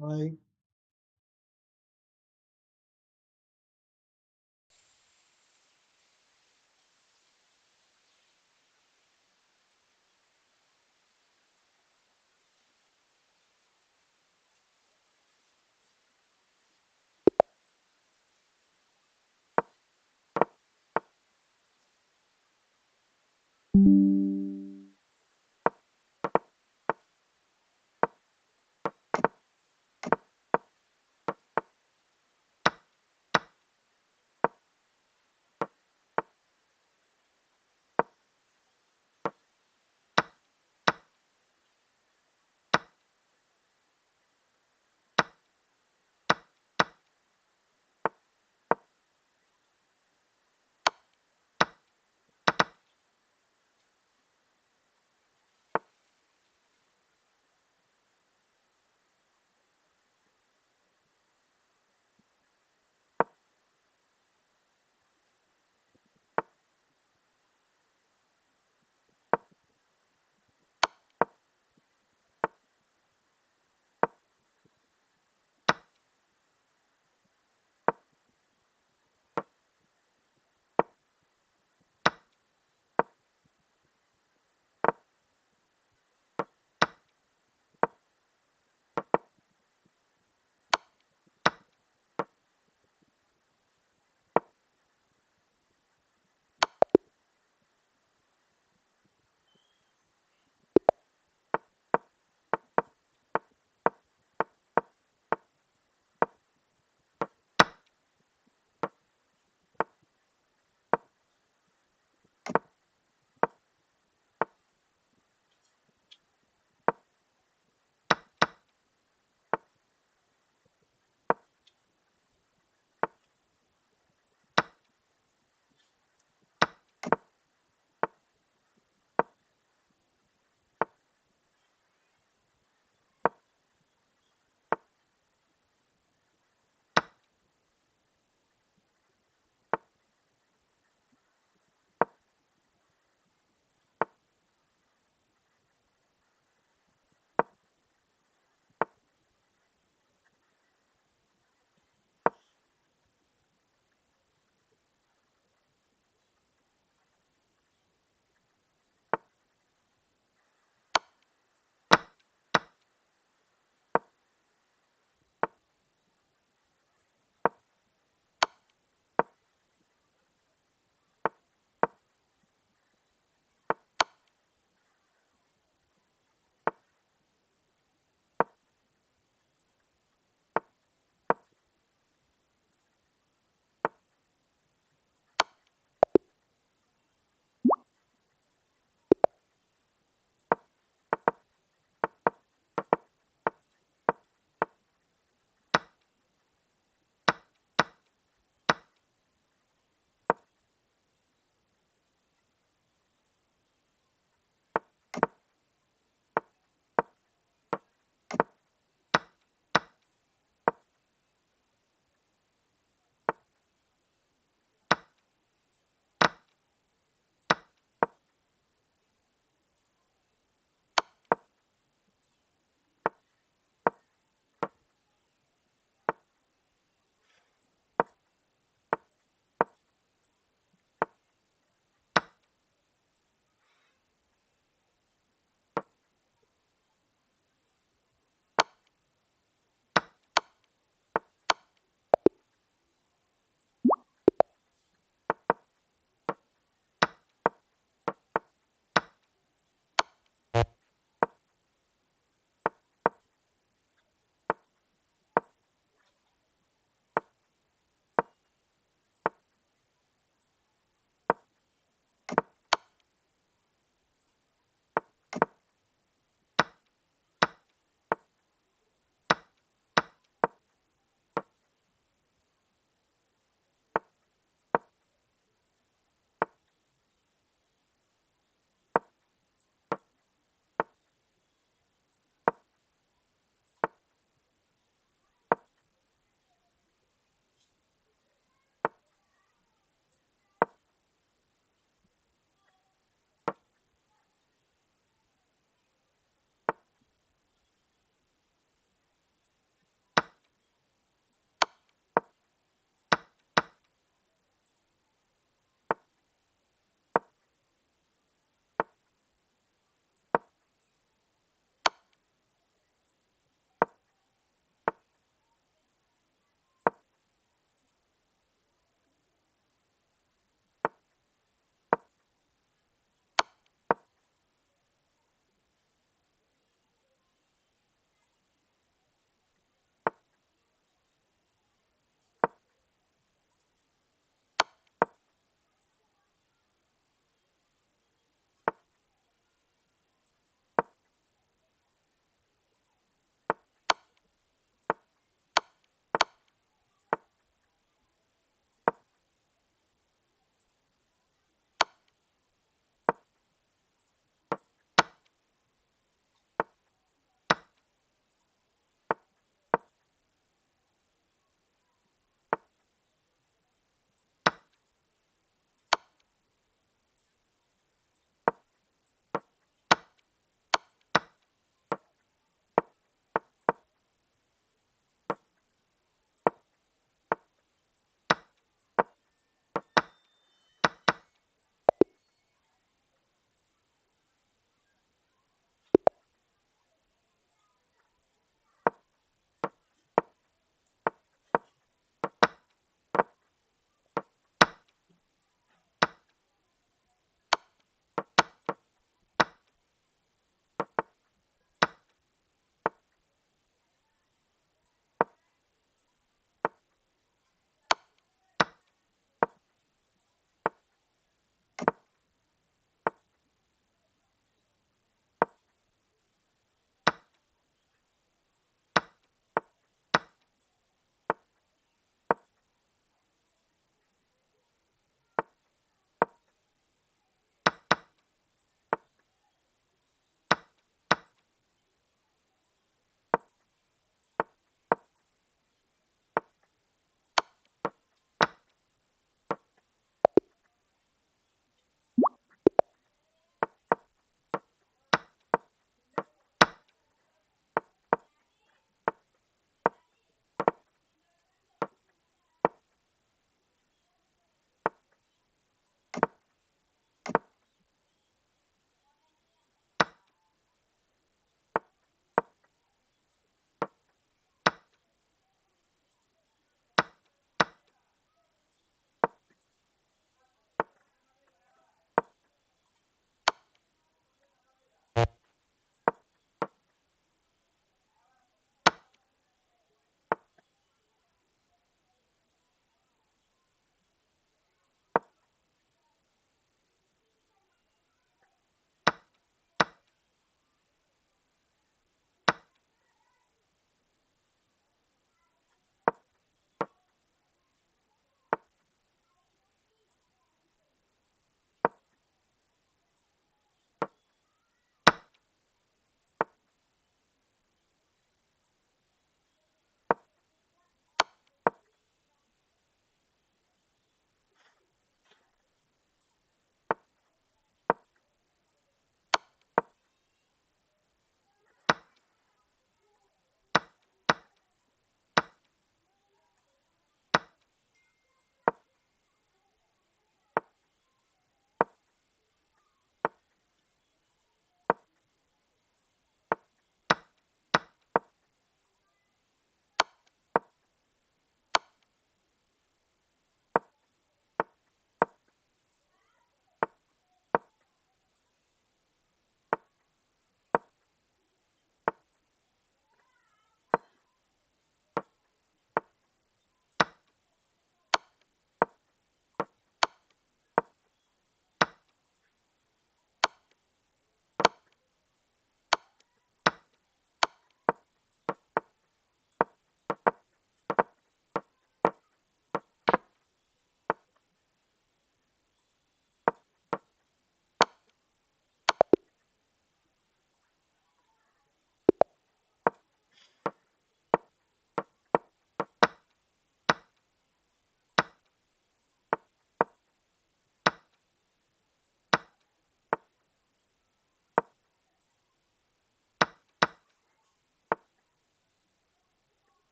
Hi.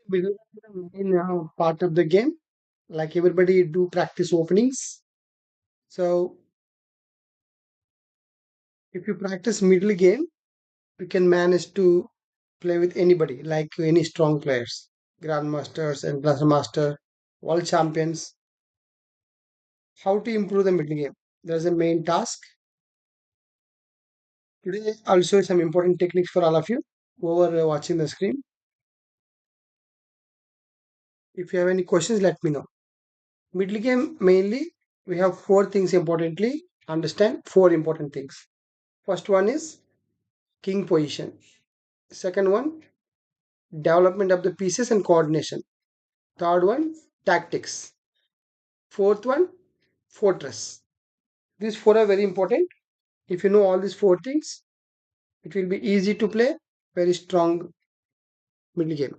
Because the main part of the game, like everybody do practice openings. So if you practice middle game, you can manage to play with anybody, like any strong players, grandmasters and master, world champions. How to improve the middle game? There's a main task. Today I'll show you some important techniques for all of you who are watching the screen. If you have any questions, let me know. Middle game mainly we have four things importantly. Understand four important things. First one is king position. Second one, development of the pieces and coordination. Third one, tactics. Fourth one, fortress. These four are very important. If you know all these four things, it will be easy to play very strong middle game.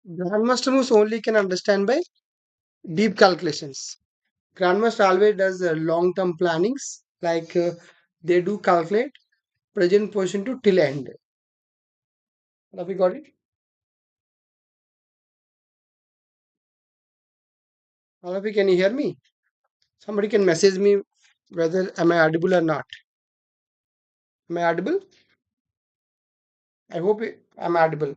Grandmaster moves only can understand by deep calculations. Grandmaster always does long-term plannings, like they do calculate present position to till end. Have you got it? All of you, can you hear me? Somebody can message me whether am I audible or not. Am I audible? I hope I'm audible.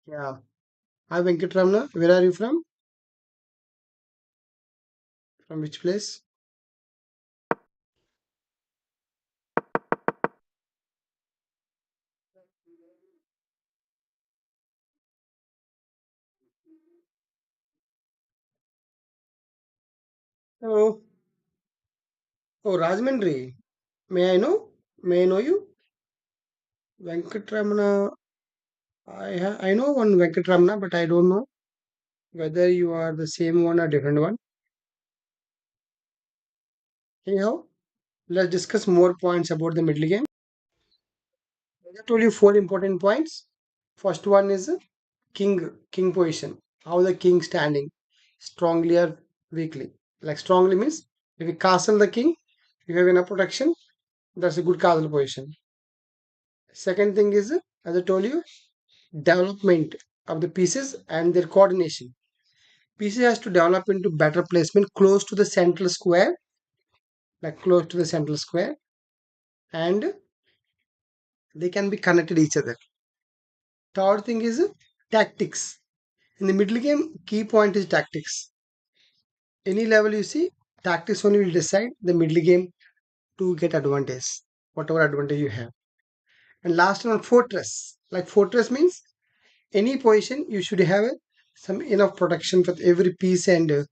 Yeah. Hi Venkatramana. Where are you from? From which place? Oh, oh, Rajmandri. May I know? May I know you? Venkatramana. I know one Venkatramana, but I don't know whether you are the same one or different one. Anyhow, let's discuss more points about the middle game. I told you four important points. First one is king position. How the king standing, strongly or weakly. Like strongly means if you castle the king, you have enough protection. That's a good castle position. Second thing is, as I told you, development of the pieces and their coordination. Pieces has to develop into better placement close to the central square, like close to the central square, and they can be connected each other. Third thing is tactics. In the middle game, key point is tactics. Any level you see, tactics only will decide the middle game to get advantage, whatever advantage you have. And last one, fortress. Like fortress means any position you should have some enough protection for every piece and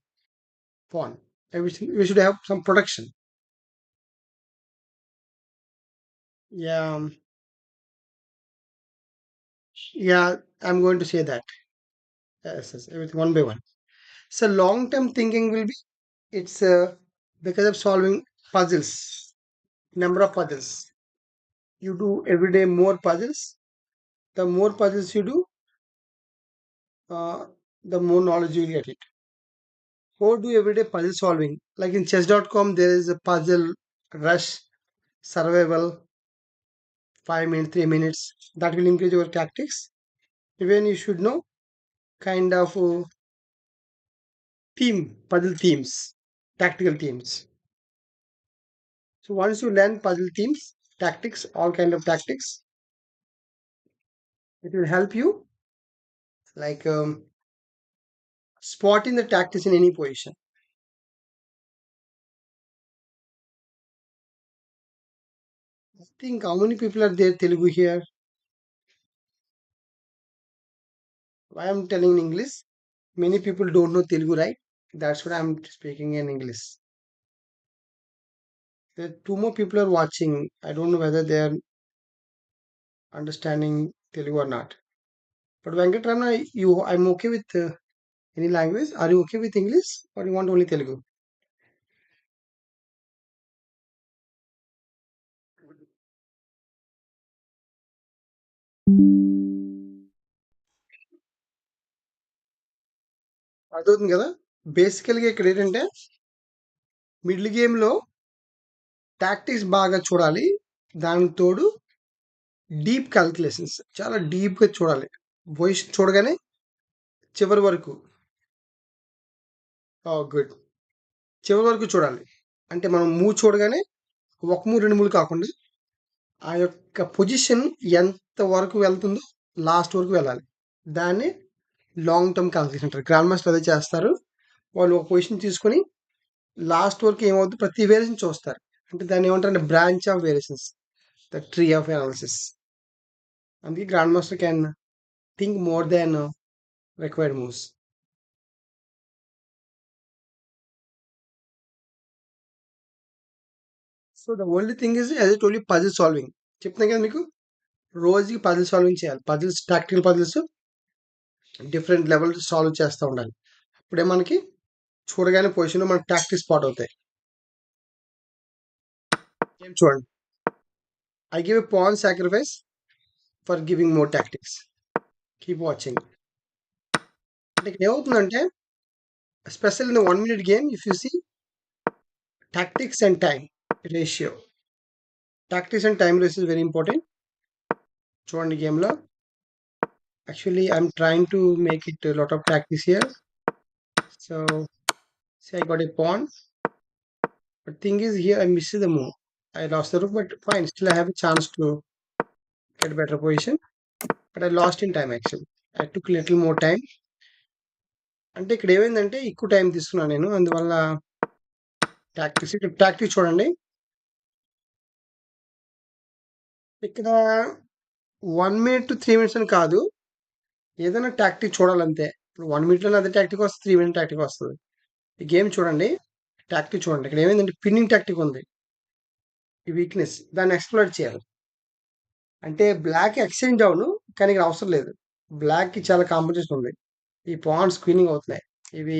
pawn. Everything we should have some protection. Yeah, yeah. I'm going to say that. Yes, yes, everything one by one. So long-term thinking will be it's because of solving puzzles, number of puzzles. You do every day more puzzles. The more puzzles you do, uh, the more knowledge you get it. How do everyday puzzle solving? Like in chess.com, there is a puzzle rush, survival, 5 minutes, 3 minutes. That will increase your tactics. Even you should know kind of puzzle themes, tactical themes. So once you learn puzzle themes, tactics, all kind of tactics, it will help you like spotting the tactics in any position. I think how many people are there Telugu here? Why I'm telling in English? Many people don't know Telugu, right? That's what I'm speaking in English. There are two more people are watching. I don't know whether they are understanding Telugu or not. But Venkatramana, I'm okay with any language. Are you okay with English or you want only Telugu? అర్థమవుతుంది కదా? బేసికల్‌గా ఇక్కడ ఏంటంటే middle గేమ్‌లో tactics బాగా చూడాలి. దానికి తోడు డీప్ కాలిక్యులేషన్స్ చాలా డీప్‌గా చూడాలి. పొజిషన్ చూడగానే చివరి వరకు గుడ్. చివరి వరకు చూడాలి. అంటే మనం మూవ్ చూడగానే ఒక మూవ్, 2 మూవ్‌లు కాకుండా ఆ యొక్క పొజిషన్ ఎంత వరకు వెళ్తుందో లాస్ట్ వరకు వెళ్ళాలి. దాన్ని లాంగ్ టర్మ్ కాలిక్యులేషన్ అంటారు. గ్రాండ్ మాస్టర్ అదే చేస్తారు. వాళ్ళు ఒక పొజిషన్ తీసుకొని లాస్ట్ వరకు ఏమవుద్ది ప్రతి వేరియేషన్ చూస్తారు. అంటే దాన్ని ఏమంటారంటే branch of variations. The tree of analysis. అందుకే grandmaster can think more than required moves. So the only thing is as I told you puzzle solving. చెప్తున్నాను కదా మీకు రోజుకి పజిల్ సాల్వింగ్ చేయాలి. Puzzles practical puzzles different level solve చేస్తూ ఉండాలి. ఇప్పుడే మనకి చూడగానే పొజిషన్‌లో మనకి టాక్టిక్స్ స్పాట్ అవుతాయి. ఏం చూడండి. I give a pawn sacrifice for giving more tactics. Keep watching. అంటే ఇక్కడ ఏమవుతుందంటే special in the 1 minute game if you see tactics and time ratio. Tactics and time ratio is very important. చూడండి గేమ్‌లో. Actually, I'm trying to make it a lot of tactics here. So, say I got a pawn. But thing is here I missed the move. I lost the rook, but fine. Still I have a chance to get a better position. But I lost in time actually. I took little more time. అంటే ఇక్కడ ఏమైందంటే ఎక్కువ time తీసుకున్నాను నేను. అందువల్ల tactics ఇక్కడ tactics చూడండి. ఇక్కడ 1 మినిట్ టు 3 మినిట్స్ అని కాదు. ఏదైనా టాక్టిక్ చూడాలంతే. ఇప్పుడు 1 మినిట్‌లోనే అదే టాక్టిక్ వస్తది. 3 మినిట్ టాక్టిక్ వస్తది. ఈ గేమ్ చూడండి. టాక్టిక్ చూడండి. ఇక్కడ ఏమైందంటే పిన్నింగ్ టాక్టిక్ ఉంది. ఈ వీక్‌నెస్ దాన్ని ఎక్స్‌ప్లోయిట్ చేయాలి. అంటే బ్లాక్ ఎక్స్చేంజ్ అవును. కానీ ఇక్కడ అవసరం లేదు. బ్లాక్‌కి చాలా కాంపిటీషన్ ఉంది. ఈ పాన్స్ క్వీనింగ్ అవుతున్నాయి. ఇవి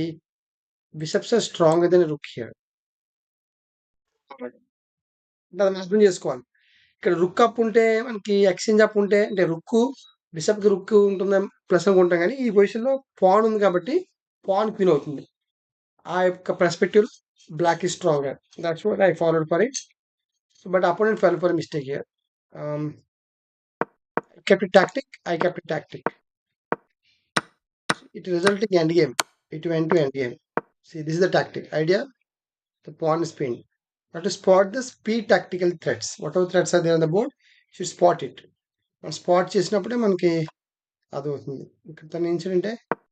bishops are stronger than rook here. అంటే అది అర్థం చేసుకోవాలి. ఇక్కడ రుక్ అప్ ఉంటే మనకి ఎక్స్చేంజ్ అప్ ఉంటే అంటే బిషప్‌కి రుక్ ఉంటుంది ప్లస్ అనుకుంటాం గానీ ఈ పొజిషన్‌లో పాన్ ఉంది కాబట్టి పాన్ క్వీన్ అవుతుంది. ఆ యొక్క పర్స్పెక్టివ్‌లో black is stronger. That's what I followed for it. But opponent fell for mistake here. Um, kept it tactic. I kept it tactic. It resulted in end game. It went to end game. See, this is the tactic idea. The pawn is pinned. But to spot the speed tactical threats, whatever threats are there on the board, you should spot it. మనం spot చేసినప్పుడే మనకి అది అవుతుంది. ఇక్కడ తన ఏంటంటే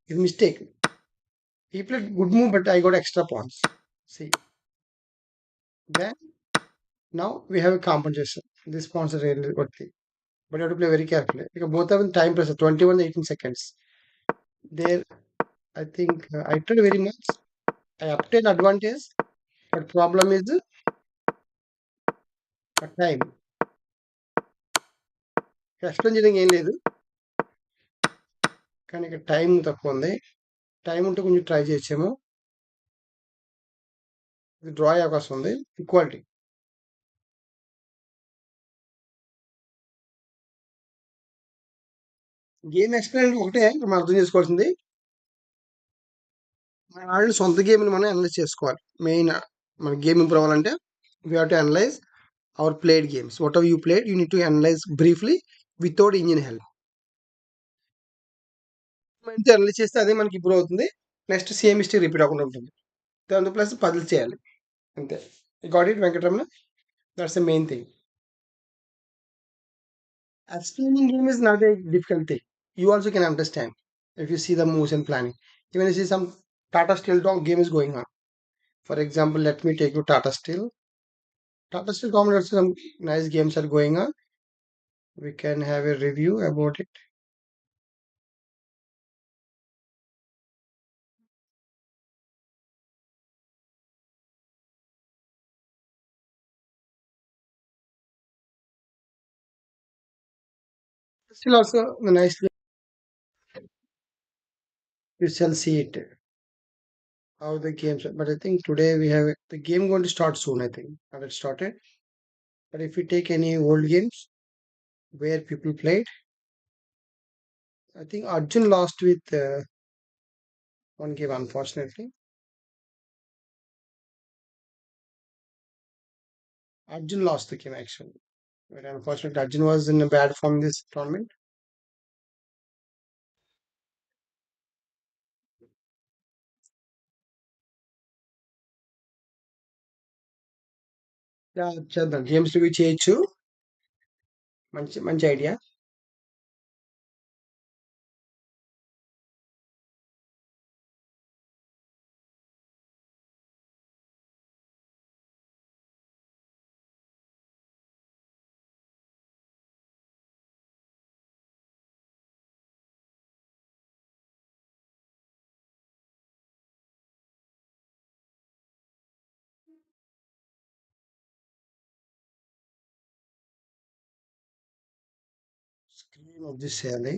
ఇది mistake. He played good move, but I got extra pawns. See, then now we have a compensation. This pawns are really worthy, but you have to play very carefully because both have in time pressure 21 18 seconds. There, I think I tried very much. I obtained advantage, but problem is the time. Explain చేయడానికి ఏం లేదు. కానీ ఇక్కడ time తక్కువ ఉంది. Time ఉంటే కొంచెం try చేయొచ్చేమో. ఇది డ్రా అయ్యే అవకాశం ఉంది. ఈక్వాలిటీ. గేమ్ ఎక్స్‌ప్లెయిన్ ఒకటే మనం అర్థం చేసుకోవాల్సింది. మన ఆడిన సొంత గేమ్‌ని మనం అనలైజ్ చేసుకోవాలి. మెయిన్ మన గేమ్ ఇంప్రూవ్ అవ్వాలంటే we have to analyse our played games. Whatever you played you need to analyse briefly without engine help. మంచిగా అనలైజ్ చేస్తే అదే మనకి ఇంప్రూవ్ అవుతుంది. నెక్స్ట్ సేమ్ మిస్టేక్ రిపీట్ అవ్వకుండా ఉంటుంది. దాంతో ప్లస్ పజిల్ చేయాలి. అంతే. Got it Venkataramana? That's the main thing. Explaining game is not a difficult thing. You also can understand if you see the moves and planning. Even if you see some Tata Steel game is going on. For example, let me take you Tata Steel. Tata Steel Commodore, some nice games are going on. We can have a review about it. Still also the nice game. You shall see it how the games. But I think today we have the game going to start soon. I think have it started. But if you take any old games where people played, I think Arjun lost with One game, unfortunately. Arjun lost the game actually. But unfortunately, Arjun was in a bad form this tournament. Yeah, చేద్దాం games review చేయొచ్చు. మంచి మంచి idea. Screen adjust చేయాలి.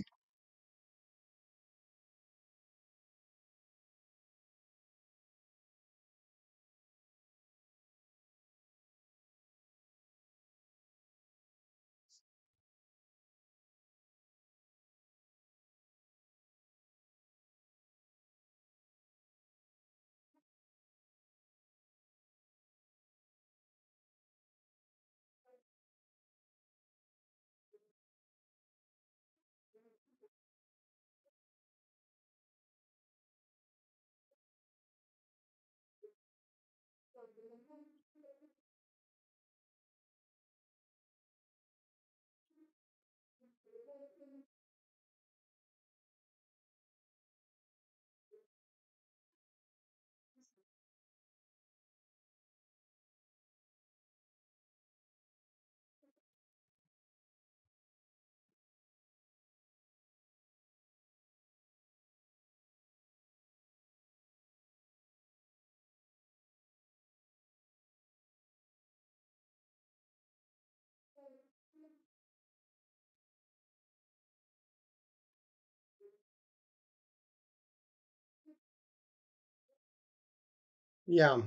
Yeah.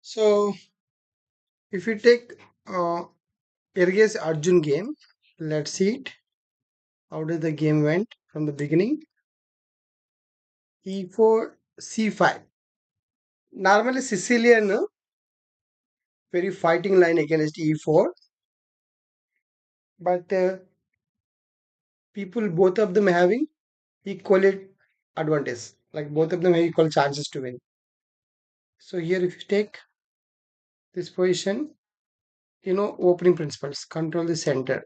So if you take Erge's Arjun game, let's see it. How did the game went from the beginning? E4, C5. Normally Sicilian, very fighting line against E4, but people, both of them having equally advantage. Like both of them have equal chances to win. So here if you take this position, opening principles, control the center.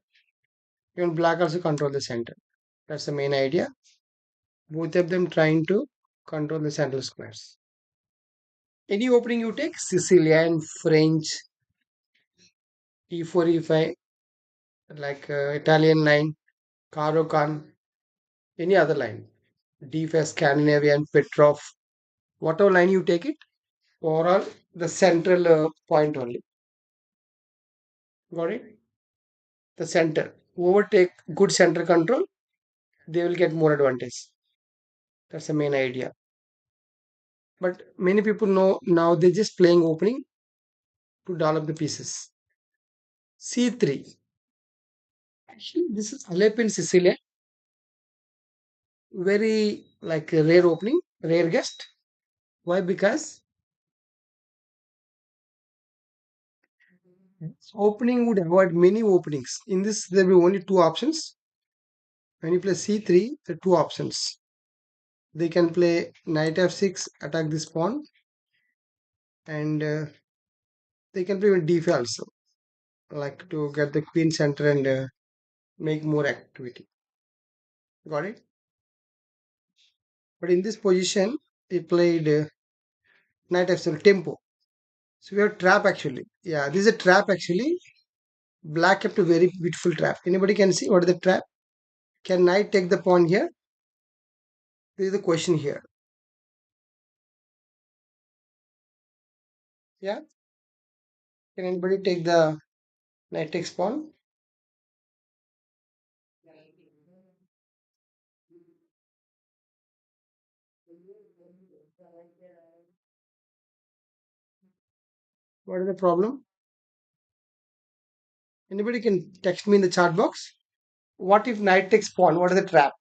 Even black also control the center. That's the main idea. Both of them trying to control the central squares. Any opening you take, Sicilian, French, E4, E5, like Italian line, Caro-Kann, any other line, D5, Scandinavian, Petrov, whatever line you take it, overall the central point only. Got it? The center. Whoever take good center control, they will get more advantage. That's the main idea. But many people know now they're just playing opening to develop the pieces. C3. Actually, this is Alep in Sicily. Very like a rare opening, rare guest. Why? Because opening would avoid many openings. In this, there will be only two options. When you play C3, there are two options. They can play knight f6, attack this pawn, and they can play with d5 also, like to get the queen center and make more activity. Got it? But in this position, they played knight f7 tempo. So we have trap actually. Yeah, this is a trap actually. Black kept a very beautiful trap. Anybody can see what is the trap? Can knight take the pawn here? This is the question here. Yeah, can anybody take the knight takes pawn? What is the problem? Anybody can text me in the chat box. What if knight takes pawn? What is the trap?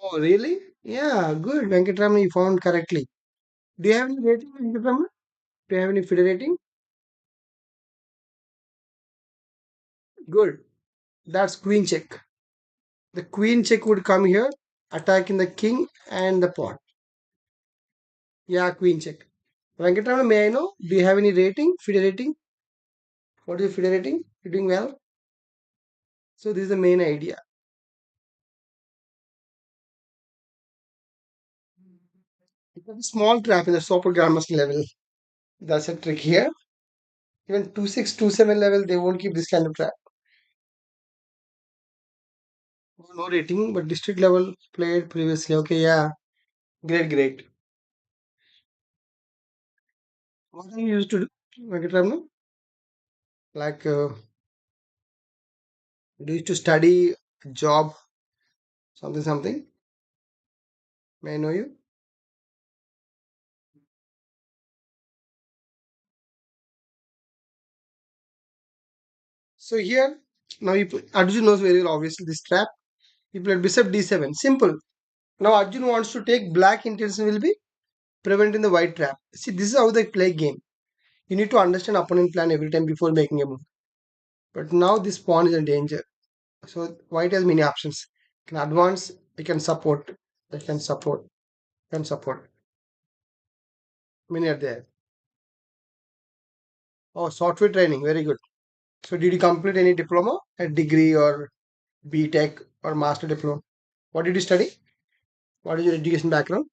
Oh, really? Yeah, good. Venkatraman, you found correctly. Do you have any rating, Venkatraman? Do you have any FIDE rating? Good. That's queen check. The queen check would come here, attacking the king and the pawn. Yeah, queen check. Venkatraman, may I know? Do you have any rating? FIDE rating? What is your FIDE rating? You're doing well. So this is the main idea. It's a small trap in the super grammars level. That's a trick here. Even 2627 level, they won't keep this kind of trap. No rating, but district level played previously. Okay, yeah. Great, great. What are you used to do, Venkatramana? Like, do you used to study, job, something, something? May I know you? So here, now Arjun knows very well, obviously, this trap. He played bishop d7. Simple. Now Arjun wants to take black intention will be preventing the white trap. See, this is how they play game. You need to understand opponent plan every time before making a move. But now this pawn is in danger. So white has many options. Can advance, it can support, it can support, can support. Many are there. Oh, software training, very good. So did you complete any diploma, a degree or B.Tech or master diploma? What did you study? What is your education background?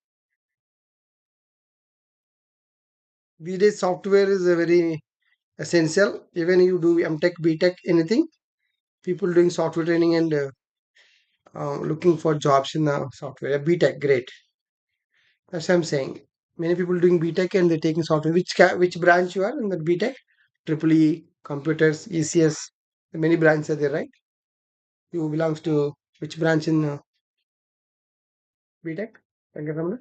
These days software is a very essential. Even you do M.Tech, B.Tech, anything, people doing software training and looking for jobs in the software. B.Tech, great. That's what I'm saying. Many people doing B.Tech and they're taking software. Which branch you are in the B.Tech? Triple E, computers, ECS. Many branches are there, right? You belongs to which branch in B.Tech? Venkatramana?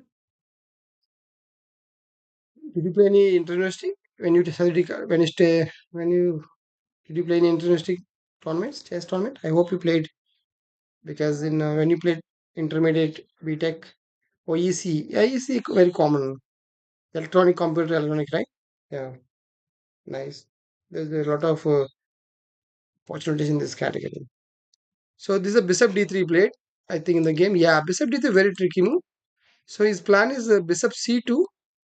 Did you play any international when you decided when you stay when you did you play any international tournaments, chess tournament? I hope you played because in when you played intermediate B.Tech or EC, yeah, EC very common. Electronic computer electronic, right? Yeah, nice. There's a lot of opportunities in this category. So this is a bishop d3 played, I think in the game. Yeah, bishop d3 very tricky move. So his plan is bishop c2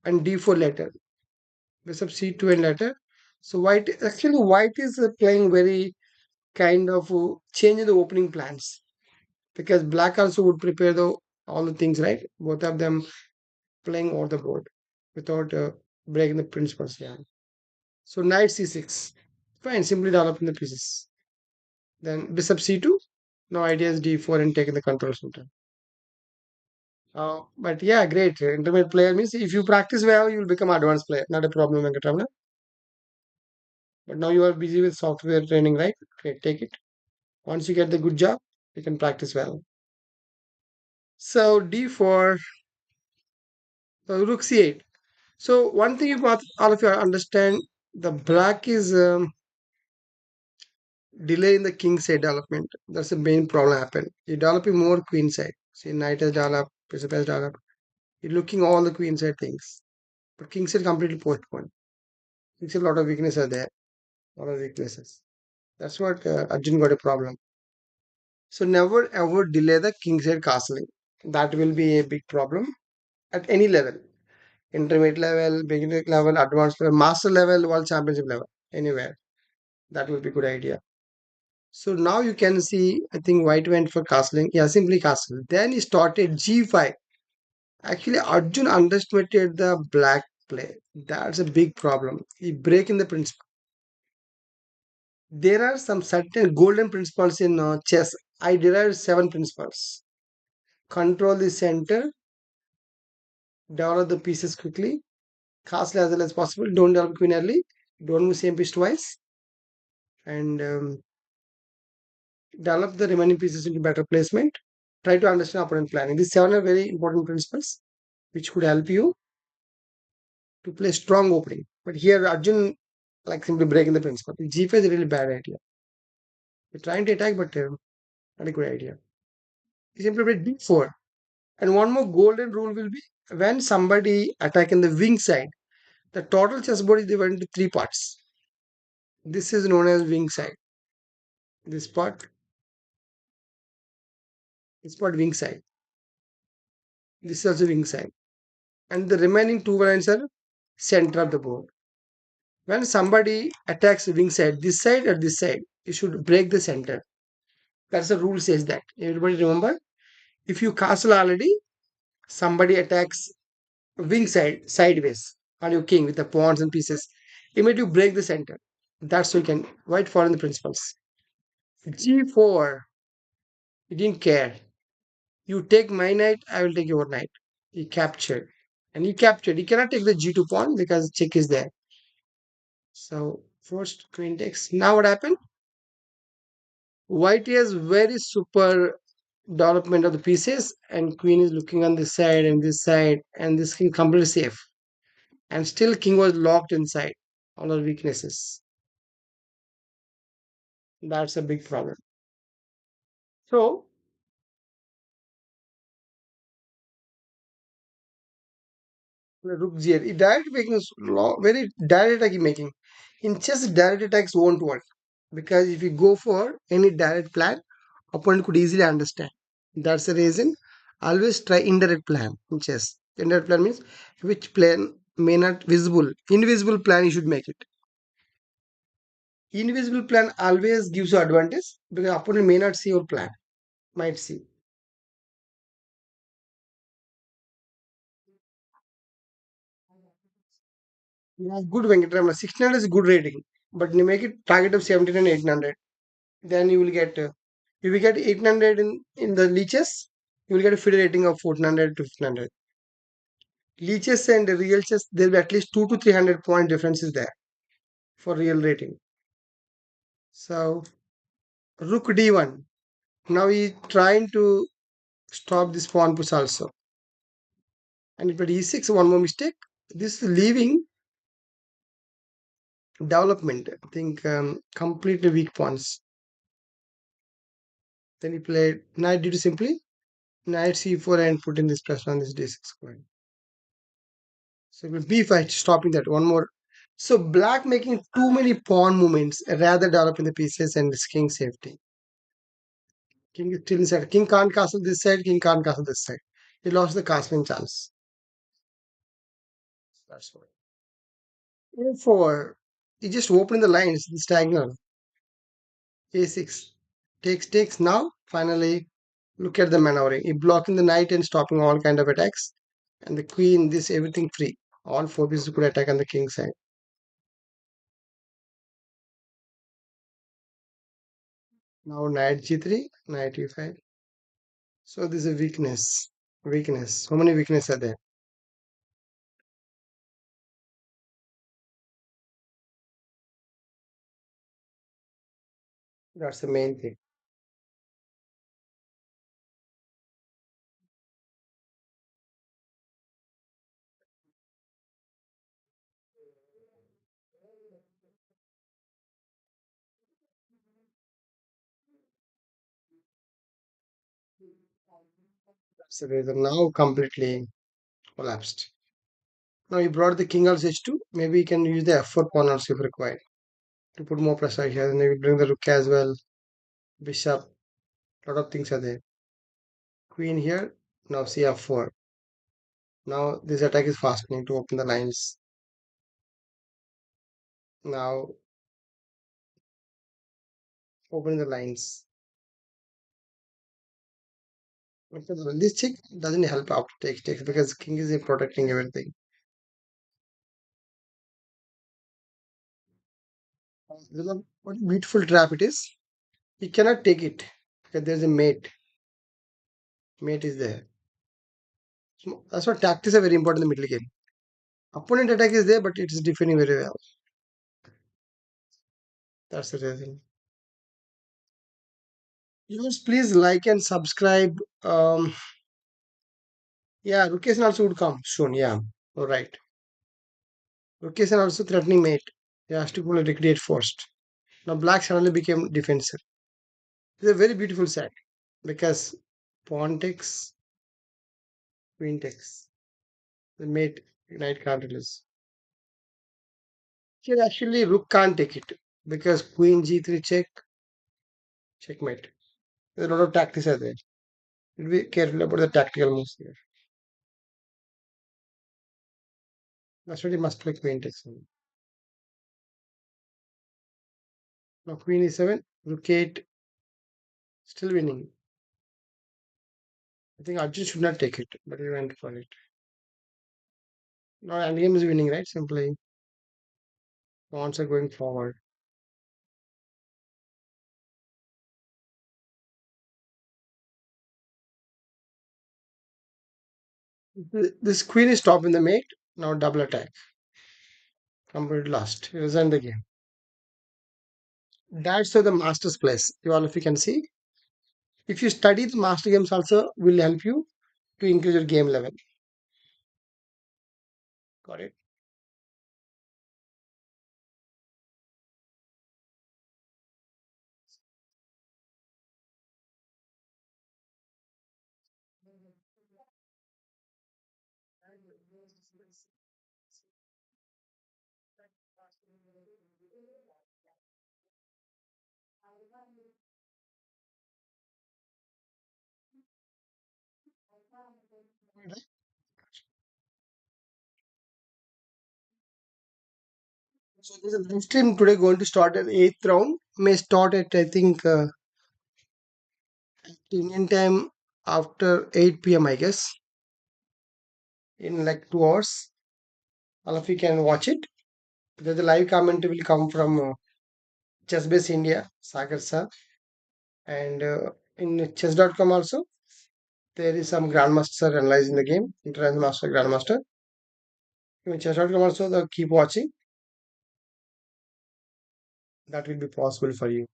and d4 later. Bishop c2 and later. So white is playing very kind of changing the opening plans because black also would prepare the all the things, right? Both of them playing over the board without breaking the principles. Yeah. So knight c6. Fine, simply developing the pieces. Then bishop c2. No idea is d4 and taking the control center. But yeah, great. Intermediate player means if you practice well, you'll become advanced player. Not a problem, Venkatramana. But now you are busy with software training, right? Great, take it. Once you get the good job, you can practice well. So d4, rook c8. So one thing you must all of you understand, the black is delay in the king side development. That's the main problem happen. You're developing more queen side. See, knight has developed, bishop has developed. You're looking all the queen side things. But king side completely postponed. It's a lot of weaknesses are there. A lot of weaknesses. That's what Arjun got a problem. So never ever delay the king side castling. That will be a big problem at any level. Intermediate level, beginner level, advanced level, master level, world championship level. Anywhere. That would be a good idea. So now you can see, I think white went for castling. Yeah, simply castle. Then he started g5. Actually, Arjun underestimated the black play. That's a big problem. He break in the principle. There are some certain golden principles in chess. I derived 7 principles. Control the center, develop the pieces quickly, castle as well as possible. Don't develop queen early. Don't move same piece twice, and develop the remaining pieces into better placement. Try to understand opponent planning. These 7 are very important principles which could help you to play strong opening. But here Arjun like simply breaking the principle. G5 is a really bad idea. You're trying to attack, but not a good idea. He simply played D4. And one more golden rule will be when somebody attack in the wing side, the total chessboard is divided into three parts. This is known as wing side. This part, this part wing side. This is also wing side. And the remaining two lines are center of the board. When somebody attacks the wing side, this side or this side, you should break the center. That's the rule says that. Everybody remember? If you castle already, somebody attacks wing side sideways on your king with the pawns and pieces. Immediately you break the center. That's so you can white following the principles. G4, you didn't care. You take my knight, I will take your knight. He captured. And he captured. He cannot take the G2 pawn because check is there. So first queen takes. Now what happened? White has very super development of the pieces, and queen is looking on this side and this side, and this king completely safe. And still king was locked inside. All our weaknesses. That's a big problem. So rook g8. Direct making is very direct attack making. In chess, direct attacks won't work because if you go for any direct plan, opponent could easily understand. That's the reason. Always try indirect plan in chess. Indirect plan means which plan may not visible. Invisible plan you should make it. Invisible plan always gives you advantage because opponent may not see your plan. Might see. Yeah, good Venkatramana. 1600 is good rating, but you make it target of 17 and 1800. Then you will get 1800 in the leeches. You will get a FIDE rating of 1400 to 1500. Leeches and real chess, there will be at least 2 to 300 point differences there for real rating. So rook d1. Now he trying to stop this pawn push also. And if at e6, one more mistake. This leaving development. I think completely weak pawns. Then he played knight d2 simply. Knight c4 and put in this pressure on this d6 coin. So it will b5 stopping that one more. So black making too many pawn movements rather developing the pieces and risking safety. King is still inside. King can't castle this side. King can't castle this side. He lost the castling chance. That's why. A4. He just opened the lines. This diagonal. A6. Takes. Now finally look at the maneuvering. He blocking the knight and stopping all kind of attacks. And the queen. This everything free. All four pieces could attack on the king side. Now knight g3. Knight e5. So this is a weakness. Weakness. How many weaknesses are there? That's the main thing. That's the reason now completely collapsed. Now you brought the king also h2. Maybe you can use the f4 pawn also if required to put more pressure here. And maybe bring the rook as well. Bishop. Lot of things are there. Queen here. Now c4. Now this attack is fastening to open the lines. Now opening the lines. Because this chick doesn't help out takes because king is protecting everything. What a beautiful trap it is. He cannot take it because there's a mate. Mate is there. So that's why tactics are very important in the middle game. Opponent attack is there, but it is defending very well. That's the reason. Viewers, please like and subscribe. Yeah, Rukesh also would come soon. Yeah, all right. Rukesh also threatening mate. He has to pull a liquidate first. Now black suddenly became defensive. It's a very beautiful set because pawn takes Queen takes. The mate knight can't release. Here actually rook can't take it because queen g3 check, checkmate. There's a lot of tactics are there. Be careful about the tactical moves here. That's what he must play queen takes. Now queen e7, rook 8, still winning. I think Arjun should not take it, but he went for it. Now endgame is winning, right? Simply pawns are going forward. This queen is top in the mate. Now double attack. Complete lost. He resigned the game. That's where the master's place. You all, if you can see, if you study the master games, also will help you to increase your game level. Got it? So there's a live stream today going to start at eighth round. May start at I think Indian time after 8 p.m. I guess in like 2 hours. All of you can watch it. The live commentary will come from Chessbase India, Sagar sir, and in chess.com also there is some grandmaster analyzing the game, international master grandmaster. In chess.com also the keep watching. That will be possible for you.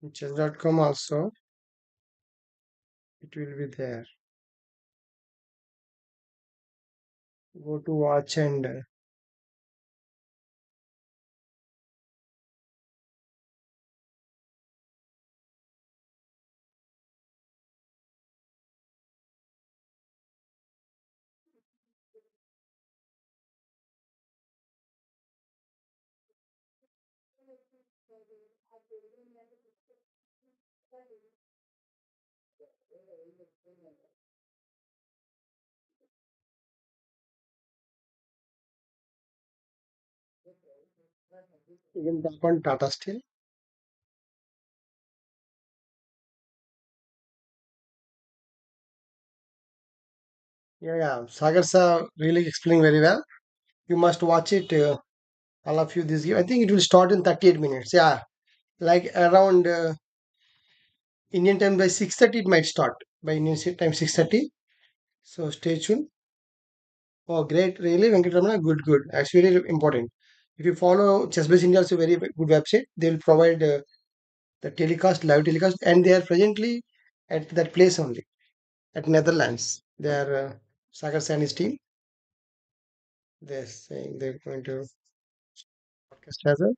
In chess.com also it will be there. Go to watch and you can tap on Tata Steel. Yeah, yeah. Sagar sir really explained very well. You must watch it. All of you this game. I think it will start in 38 minutes. Yeah, like around Indian time by 6:30 it might start. By Indian time 6:30. So stay tuned. Oh, great. Really, Venkatramana? Good, good. Actually, really important. If you follow Chessbase India, also very good website. They will provide the telecast, live telecast, and they are presently at that place only, at Netherlands. They are Sagar Sani's team. They're saying they're going to broadcast as well.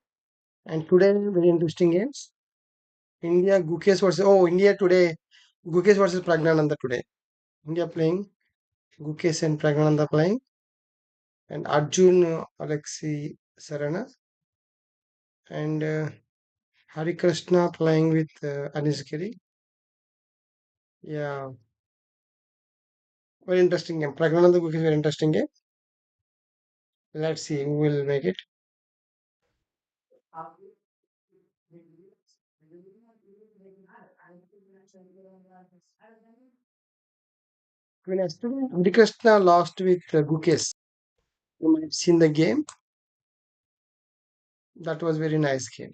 And today, very interesting games. India, Gukesh versus, oh, India today, Gukesh versus Pragnananda today. India playing, Gukesh and Pragnananda playing, and Arjun, Alexi Sarana, and Hari Krishna playing with Anish Giri. Yeah, very interesting game. Pragnananda Gukesh, very interesting game. Let's see who will make it. When yesterday, Hari Krishna lost with Gukesh. You might have seen the game. That was very nice game.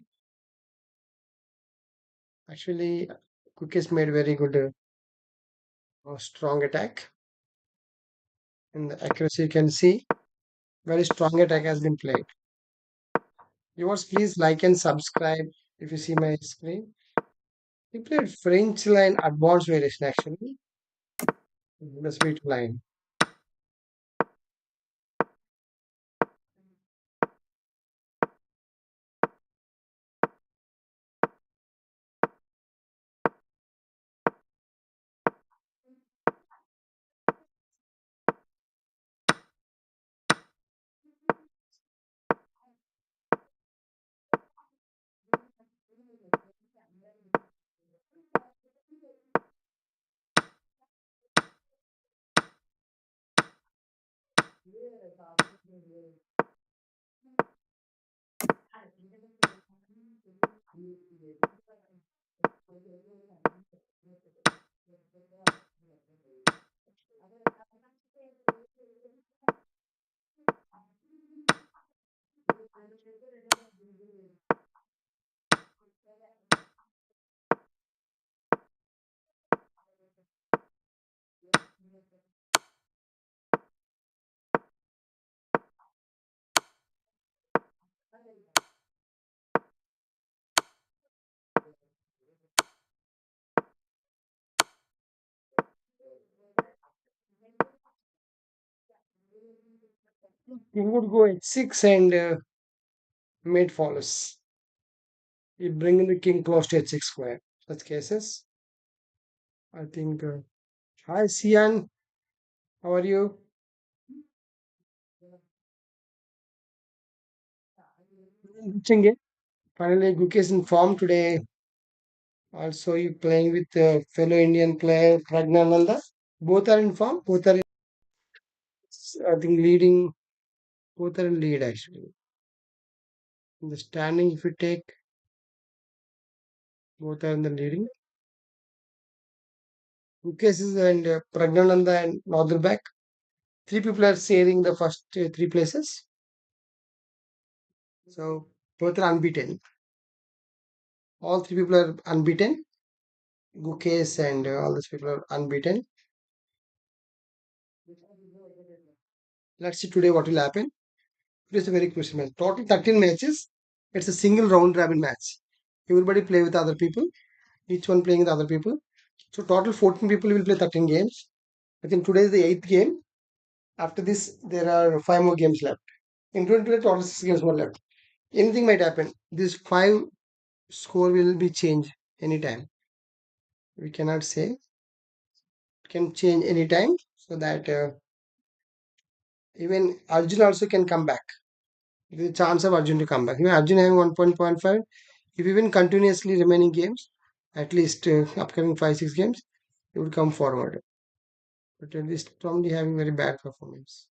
Actually, Gukesh made very good, strong attack. In the accuracy, you can see very strong attack has been played. Yours, please like and subscribe if you see my screen. He played French line advanced variation actually. The sweet line. King would go h6 and mate follows. You bring the king close to h6 square. Such cases, I think. Hi, Sian. How are you? Interesting game. Finally, Gukesh in form today. Also, you playing with fellow Indian player Pragnananda. Both are in form. Both are, I think, leading. Both are in lead actually. In the standing, if you take, both are in the leading. Gukesh is and Pragnananda and Northern. Three people are sharing the first three places. So both are unbeaten. All three people are unbeaten. Gukesh and all these people are unbeaten. Let's see today what will happen. It is a very crucial match. Total 13 matches. It's a single round robin match. Everybody play with other people. Each one playing with other people. So total 14 people will play 13 games. I think today is the eighth game. After this, there are five more games left. Including today, total 6 games more left. Anything might happen. This five score will be changed anytime. We cannot say. It can change anytime. So that even Arjun also can come back. The chance of Arjun to come back. Even Arjun having 1.5, if even continuously remaining games, at least upcoming 5 6 games, he would come forward. But at least probably having very bad performance.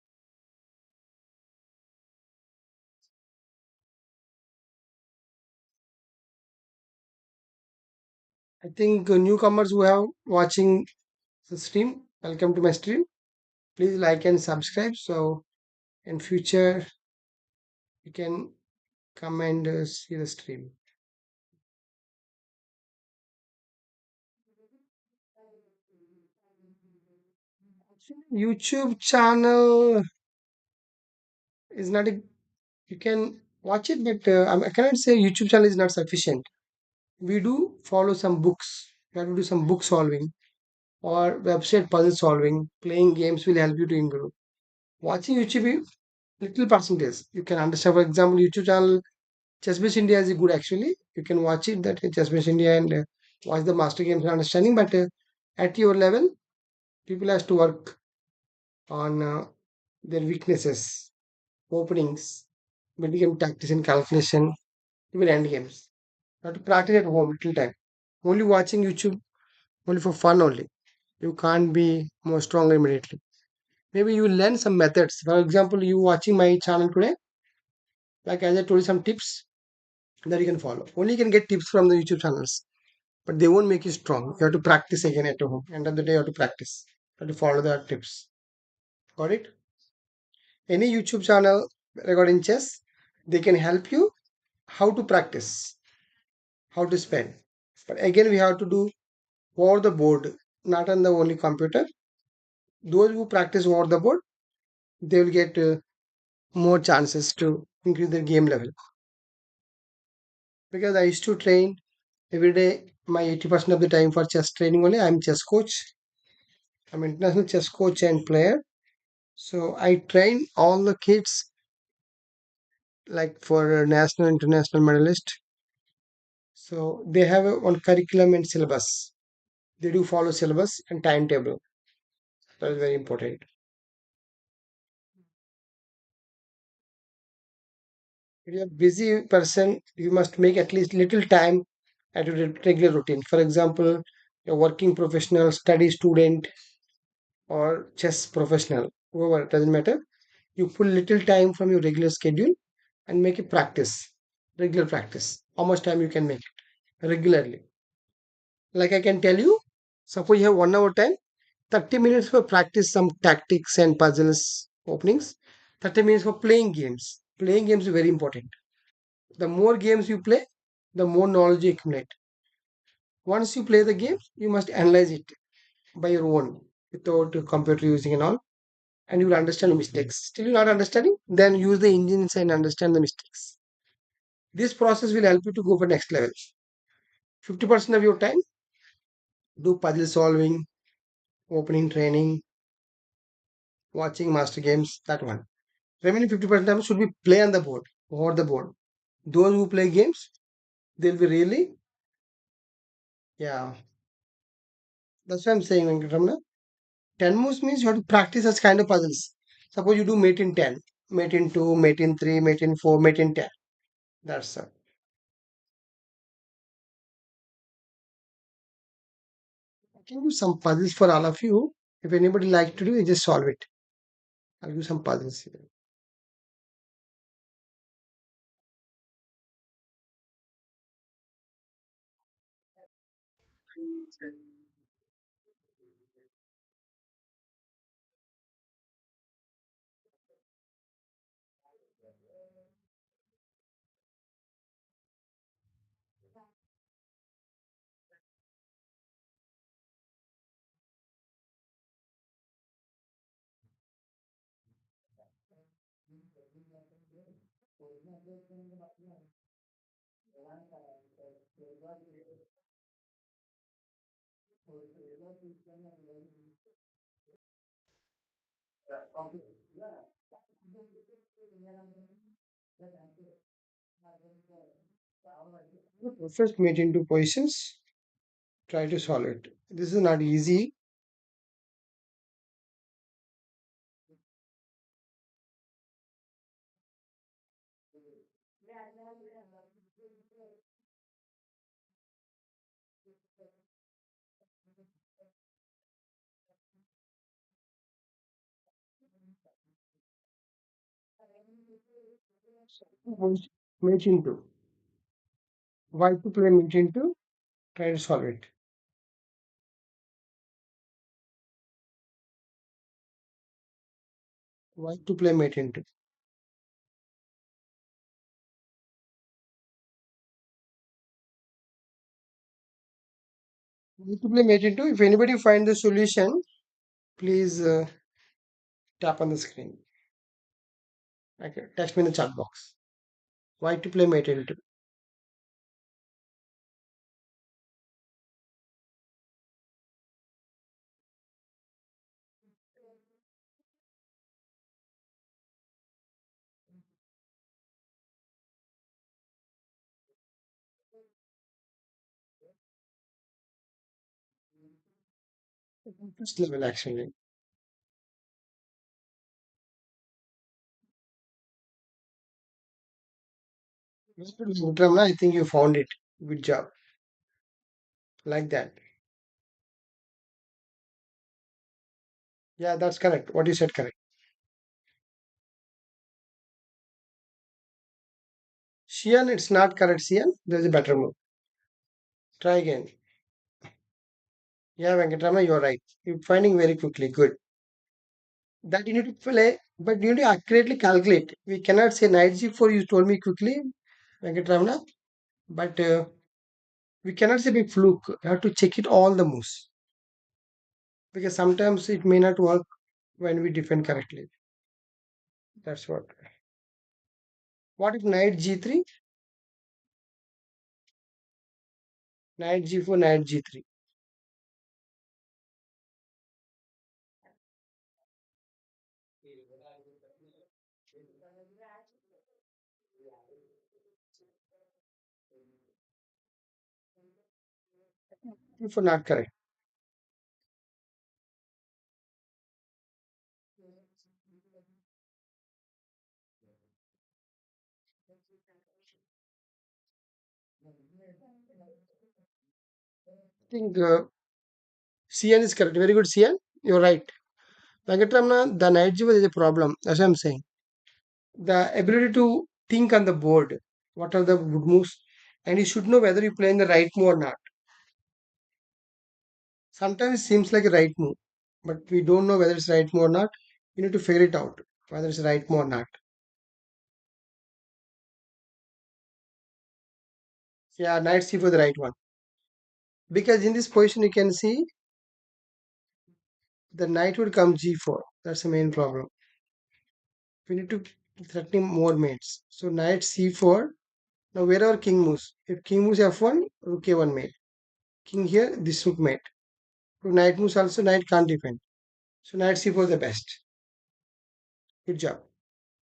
I think newcomers who have watching the stream, welcome to my stream. Please like and subscribe. So in future you can come and see the stream. YouTube channel is not a, you can watch it, but I cannot say YouTube channel is not sufficient. We do follow some books. We have to do some book solving or website puzzle solving. Playing games will help you to improve. Watching YouTube, little percentage you can understand. For example, YouTube channel Chessbase India is good actually. You can watch it that Chessbase India and watch the master games and understanding. But at your level, people has to work on their weaknesses, openings, mid game tactics and calculation, even end games. You have to practice at home little time. Only watching YouTube only for fun only. You can't be more stronger immediately. Maybe you learn some methods. For example, you watching my channel today, like as I told you some tips that you can follow. Only you can get tips from the YouTube channels, but they won't make you strong. You have to practice again at home. End of the day, you have to practice. You have to follow the tips. Got it? Any YouTube channel regarding chess, they can help you how to practice, how to spend. But again, we have to do over the board, not on the only computer. Those who practice over the board, they will get more chances to increase their game level. Because I used to train every day, my 80% of the time for chess training only. I'm chess coach. I'm international chess coach and player. So I train all the kids like for national, international medalist. So they have a one curriculum and syllabus. They do follow syllabus and timetable. That is very important. If you're a busy person, you must make at least little time at a regular routine. For example, a working professional, study student, or chess professional, whoever, it doesn't matter. You pull little time from your regular schedule and make a practice, regular practice. How much time you can make it regularly? Like I can tell you, suppose you have 1 hour time, 30 minutes for practice some tactics and puzzles openings, 30 minutes for playing games. Playing games is very important. The more games you play, the more knowledge you accumulate. Once you play the game, you must analyze it by your own without a computer using and all, and you will understand the mistakes. Still, you're not understanding, then use the engines and understand the mistakes. This process will help you to go for next level. 50% of your time, do puzzle solving, opening training, watching master games, that one. Remaining 50% time should be play on the board, over the board. Those who play games, they'll be really, yeah. That's what I'm saying, Venkatramana. 10 moves means you have to practice as kind of puzzles. Suppose you do mate in 10, mate in 2, mate in 3, mate in 4, mate in 10. That's I can do some puzzles for all of you. If anybody like to do it, just solve it. I'll do some puzzles here. First, mate into positions. Try to solve it. This is not easy. Mate into. Why to play mate into? Try to solve it. Why to play mate into? Why to play mate into? If anybody find the solution, please tap on the screen. Okay, text me in the chat box. Why to play mate into? First level actually. Very good, Venkatramana. I think you found it. Good job. Like that. Yeah, that's correct. What you said correct. Shian, it's not correct, Shian. There's a better move. Try again. Yeah, Venkatramana, you're right. You're finding very quickly. Good. That you need to play, but you need to accurately calculate. We cannot say knight g4, you told me quickly, Venkatramana, but we cannot say big fluke. You have to check it all the moves because sometimes it may not work when we defend correctly. That's what. What if knight g3, knight g4, knight g3? If not correct. think CN is correct. Very good, CN. You're right. Venkatramana, the night jiva is a problem. That's what I'm saying. The ability to think on the board, what are the good moves, and you should know whether you play in the right move or not. Sometimes it seems like a right move, but we don't know whether it's right move or not. You need to figure it out whether it's right move or not. Yeah, knight C for the right one. Because in this position you can see the knight would come G4. That's the main problem. We need to threaten more mates. So knight C4. Now wherever king moves, if king moves F1, rook A1 mate. King here, this rook mate. So knight moves also, knight can't defend. So knight C4 the best. Good job.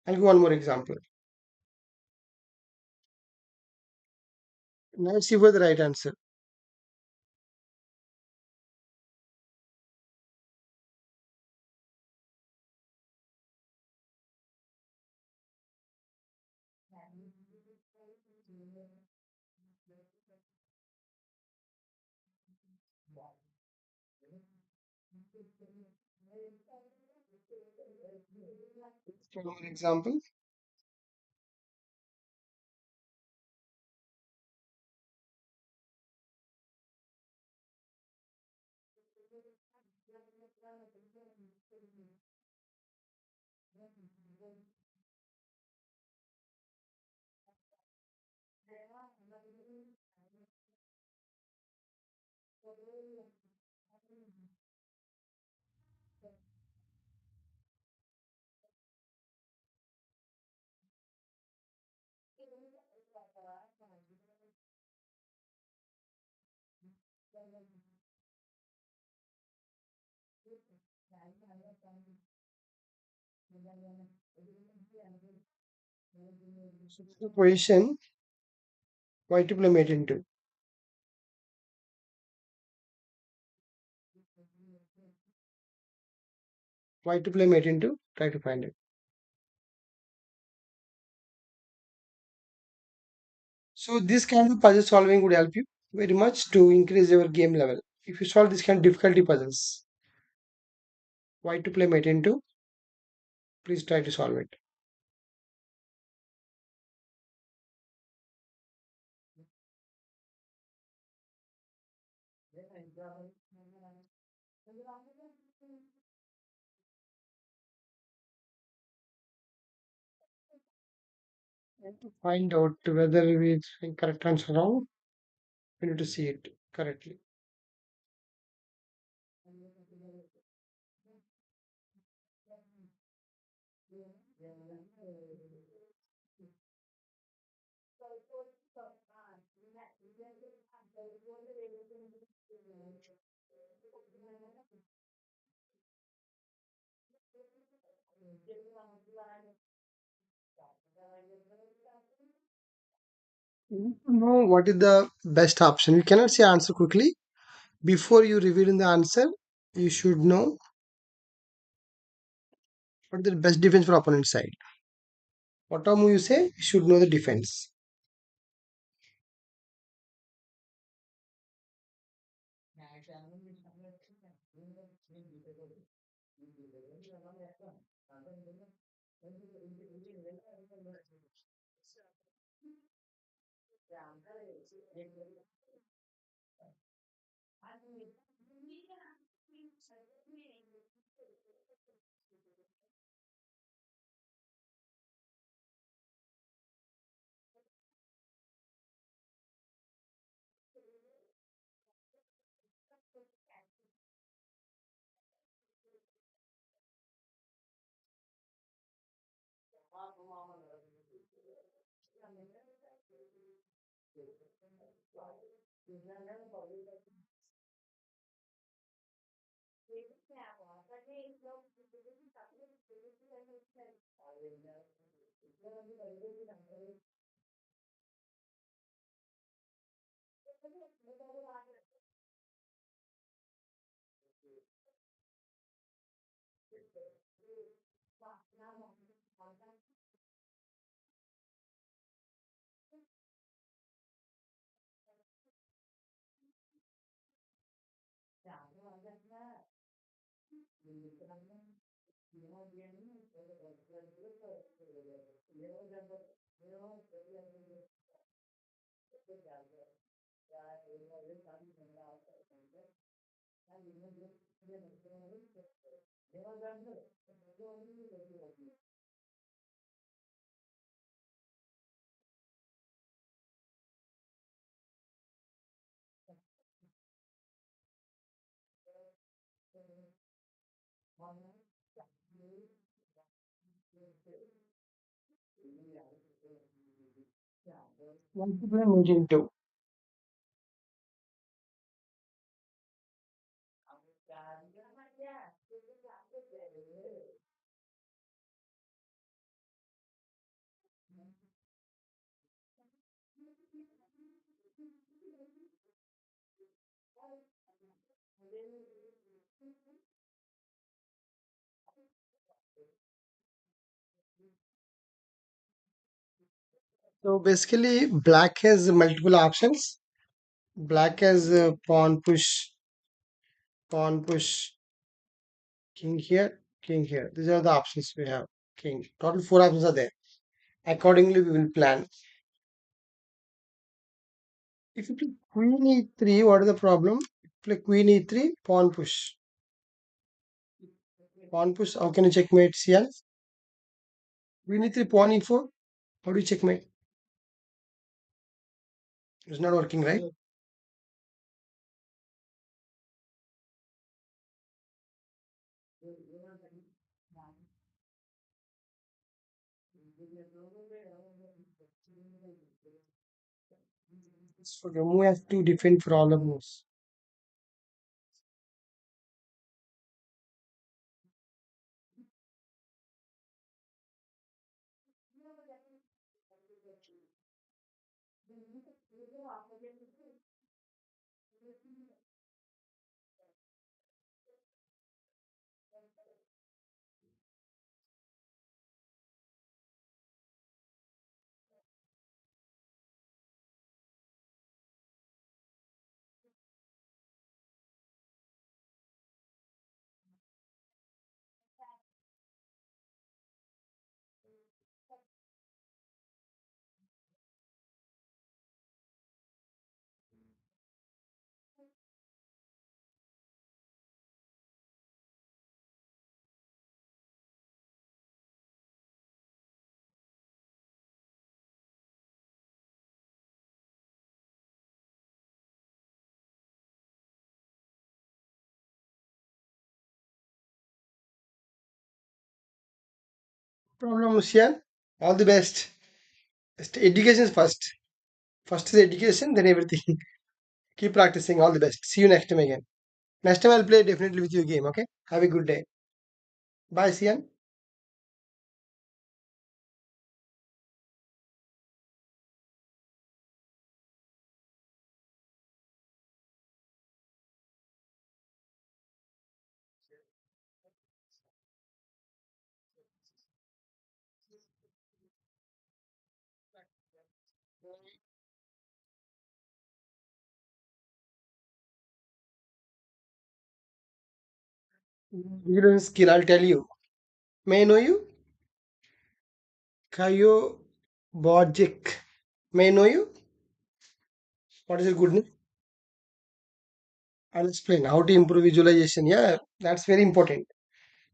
I'll give one more example. Knight C4 the right answer. One more example. So the position why to play mate into. Why to play mate into? Try to find it. So this kind of puzzle solving would help you very much to increase your game level. If you solve this kind of difficulty puzzles, why to play mate into? Please try to solve it. And to find out whether it's correct answer or wrong, we need to see it correctly. You need to know what is the best option. You cannot say answer quickly. Before you reveal the answer, you should know what is the best defense for opponent side. Whatever you say, you should know the defense. Multiple engine too. So basically, black has multiple options. Black has pawn push, king here. These are the options we have. King. Total four options are there. Accordingly, we will plan. If you play queen e3, what is the problem? If you play queen e3, pawn push. Pawn push, how can you checkmate CL? Queen e3, pawn e4. How do you checkmate? It's not working, right? So Ramu has to defend for all the moves. Problem, CL. All the best. Education is first. First is education, then everything. Keep practicing. All the best. See you next time again. Next time I'll play definitely with you game. Okay. Have a good day. Bye, Sian. Vigilance skill. I'll tell you. May I know you? Kayo Bojic. May I know you? What is your good name? I'll explain how to improve visualization. Yeah, that's very important.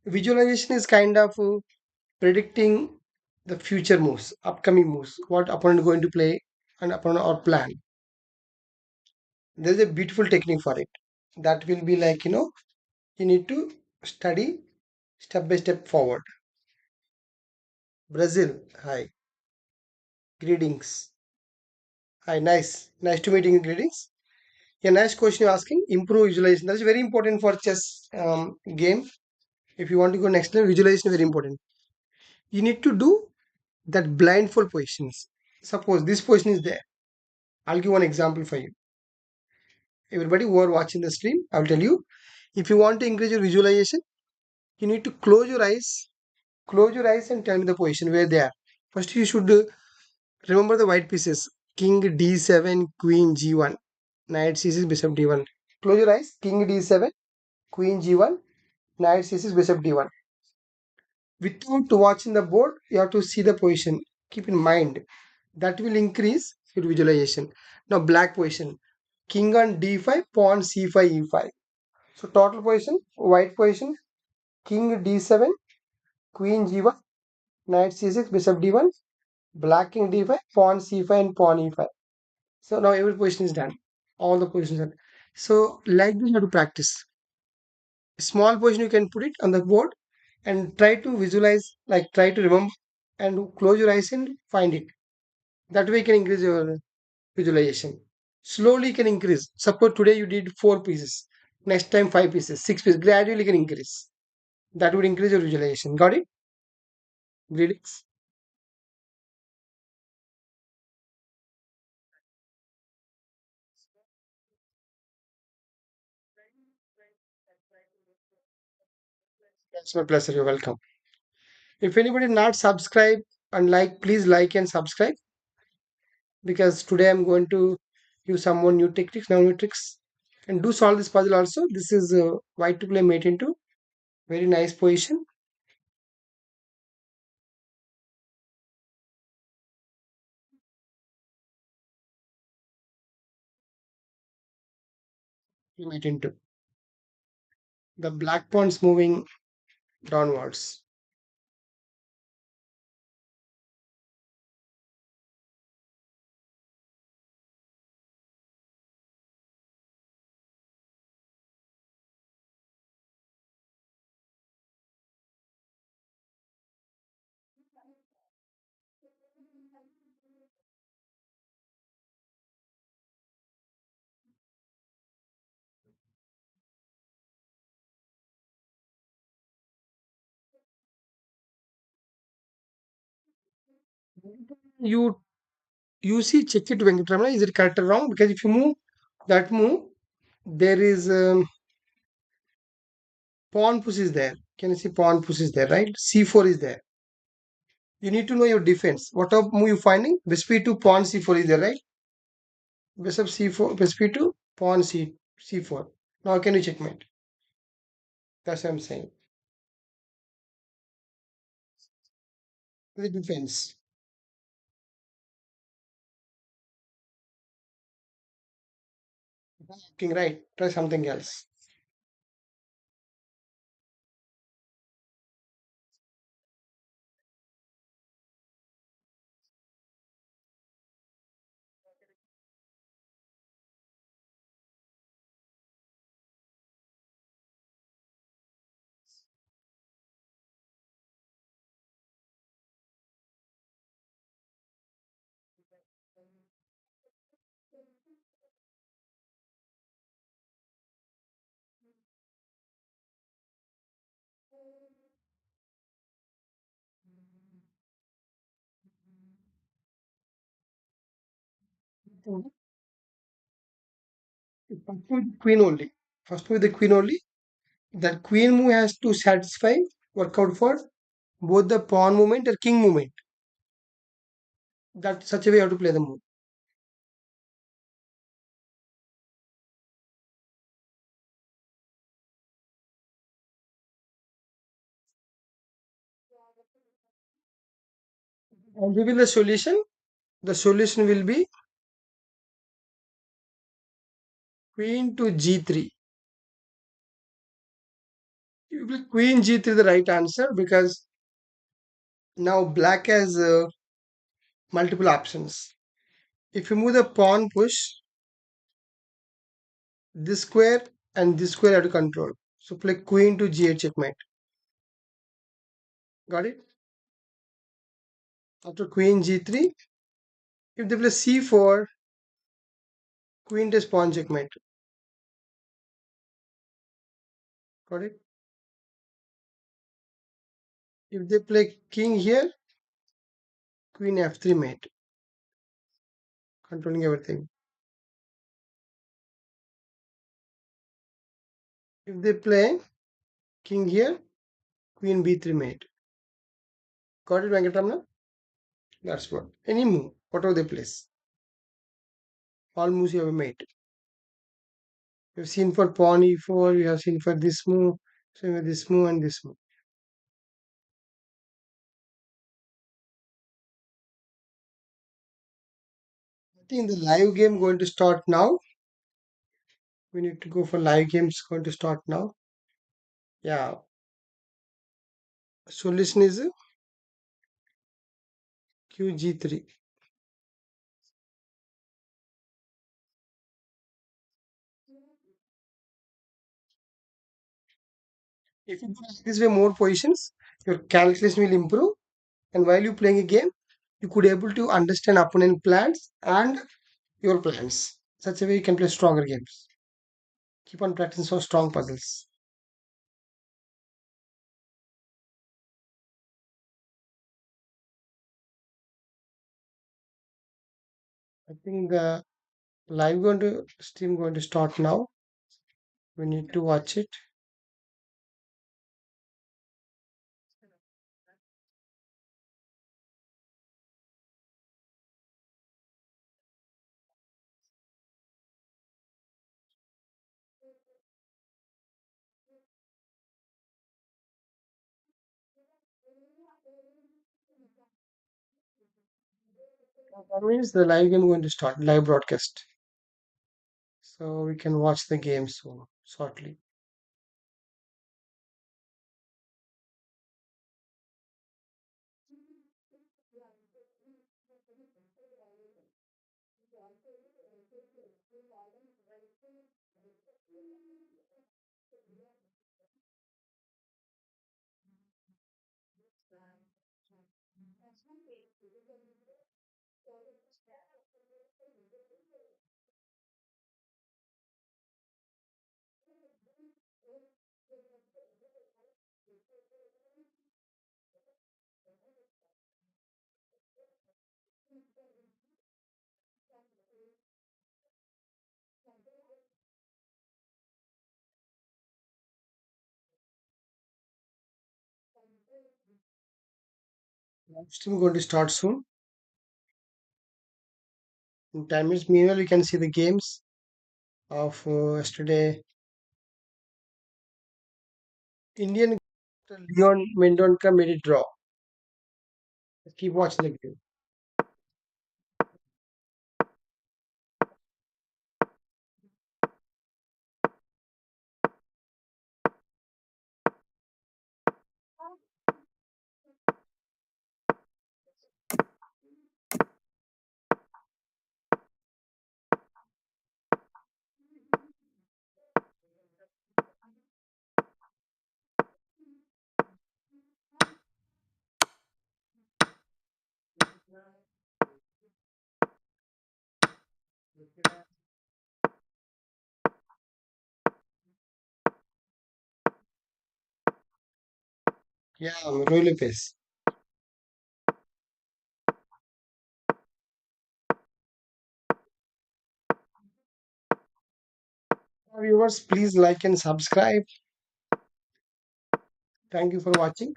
Visualization is kind of predicting the future moves, upcoming moves, what opponent going to play and opponent or plan. There's a beautiful technique for it. That will be like, you need to study step by step forward. Brazil, hi, greetings. Hi, nice to meeting you, greetings. Yeah, nice question you're asking. Improve visualization. That's very important for chess game. If you want to go next level, visualization is very important. You need to do that blindfold positions. Suppose this position is there. I'll give one example for you. Everybody who are watching the stream, I'll tell you. If you want to increase your visualization, you need to close your eyes and tell me the position where they are. First, you should remember the white pieces. King d7, queen g1, knight c6, bishop d1. Close your eyes. King d7, queen g1, Knight c6, bishop d1. Without watching the board, you have to see the position. Keep in mind that will increase your visualization. Now, black position, king on d5, pawn c5, e5. So, total position, white position, king d7, queen g1, knight c6, bishop d1, black king d5, pawn c5, and pawn e5. So, now every position is done. All the positions are. So, like this, you have to practice. Small position, you can put it on the board and try to visualize, like try to remember and close your eyes and find it. That way you can increase your visualization. Slowly you can increase. Suppose today you did 4 pieces, next time 5 pieces, 6 pieces, gradually you can increase. That would increase your visualization. Got it? Greetings. That's my pleasure. You're welcome. If anybody not subscribe and like, please like and subscribe, because today I'm going to use some more new techniques, now new tricks, and do solve this puzzle also. This is white to play mate into very nice position. Mate into the black pawns moving downwards. You see, check it, Venkatramana. Is it correct or wrong? Because if you move that move, there is pawn push is there. Can you see pawn push is there, right? C4 is there. You need to know your defense. What up move you finding? Bishop e2, pawn c4 is there, right? Bishop c4, bishop e2, pawn c4. Now can you checkmate? That's what I'm saying. The defense. King, right? Try something else. First with queen only. First with the queen only. That queen move has to satisfy, work out for both the pawn movement and king movement. That such a way you have to play the move. And we will the solution. The solution will be queen to g3. You will queen g3 the right answer, because now black has multiple options. If you move the pawn push, this square and this square have to control. So play queen to g8 checkmate. Got it? After queen g3, if they play c4, queen takes pawn checkmate. Got it? If they play king here, queen f3 mate, controlling everything. If they play king here, queen b3 mate. Got it, Venkatramana? That's what. Any move, whatever they place. All moves you have a mate. You've seen for pawn e4, you have seen for this move. So this move and this move. I think the live game going to start now. We need to go for live games going to start now. Yeah. Solution is QG3. If you do this way more positions, your calculation will improve. And while you playing a game, you could able to understand opponent plans and your plans. Such a way you can play stronger games. Keep on practicing for strong puzzles. I think the live going to stream going to start now. We need to watch it. That means the live game going to start live broadcast, so we can watch the game soon shortly. Live stream going to start soon. In 10 minutes, meanwhile, you can see the games of yesterday. Indian Leon Mendonca made it draw. Keep watching the game. Yeah, really pace. Viewers, please like and subscribe. Thank you for watching.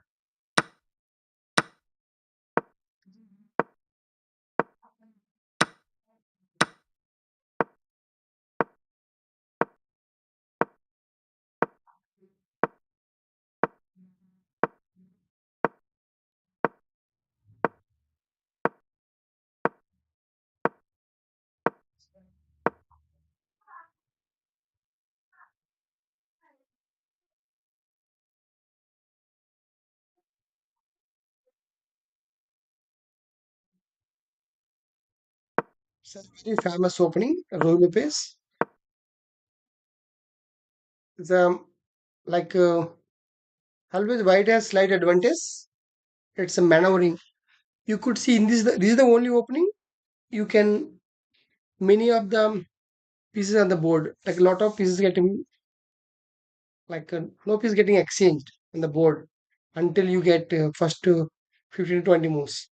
It's a very famous opening, really pace. It's like always white has slight advantage. It's a maneuvering. You could see in this is the only opening. You can many of the pieces on the board, like a lot of pieces getting like no piece getting exchanged on the board until you get first 15 to 20 moves.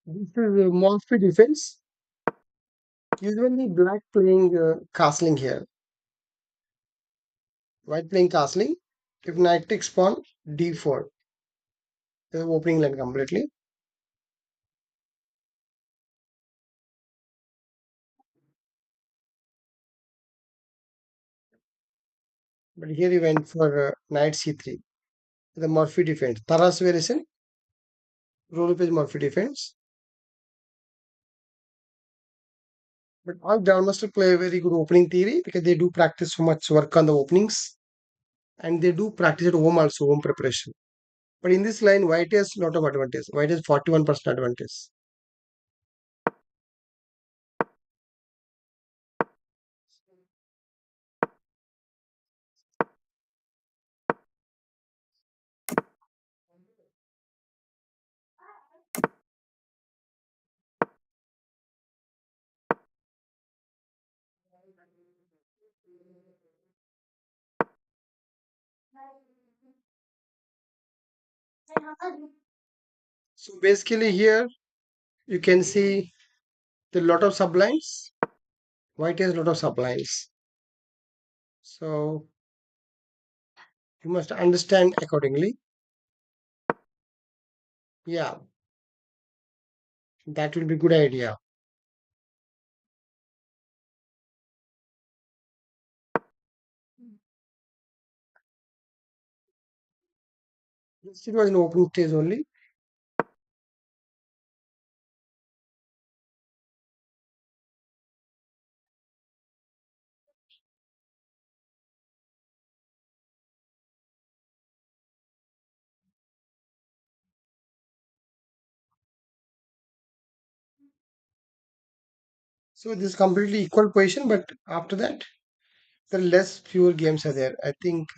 This is Morphy defense. Usually black playing castling here, white playing castling. If knight takes pawn, d4, the opening line completely. But here he went for knight c3. The Murphy defense. Taras variation, rule page Murphy defense. But all grandmaster play a very good opening theory because they do practice so much work on the openings and they do practice at home also, home preparation. But in this line, white has lot of advantage. White has 41% advantage. So basically here you can see the lot of sublines. White has lot of sublines. So you must understand accordingly. Yeah, that will be good idea. Yes, it was an opening stage only. So this is completely equal position, but after that, the less fewer games are there. I think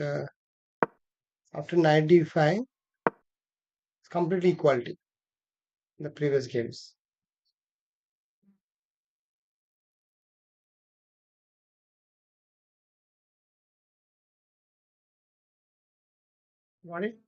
after 95, it's completely equality in the previous games. Got it?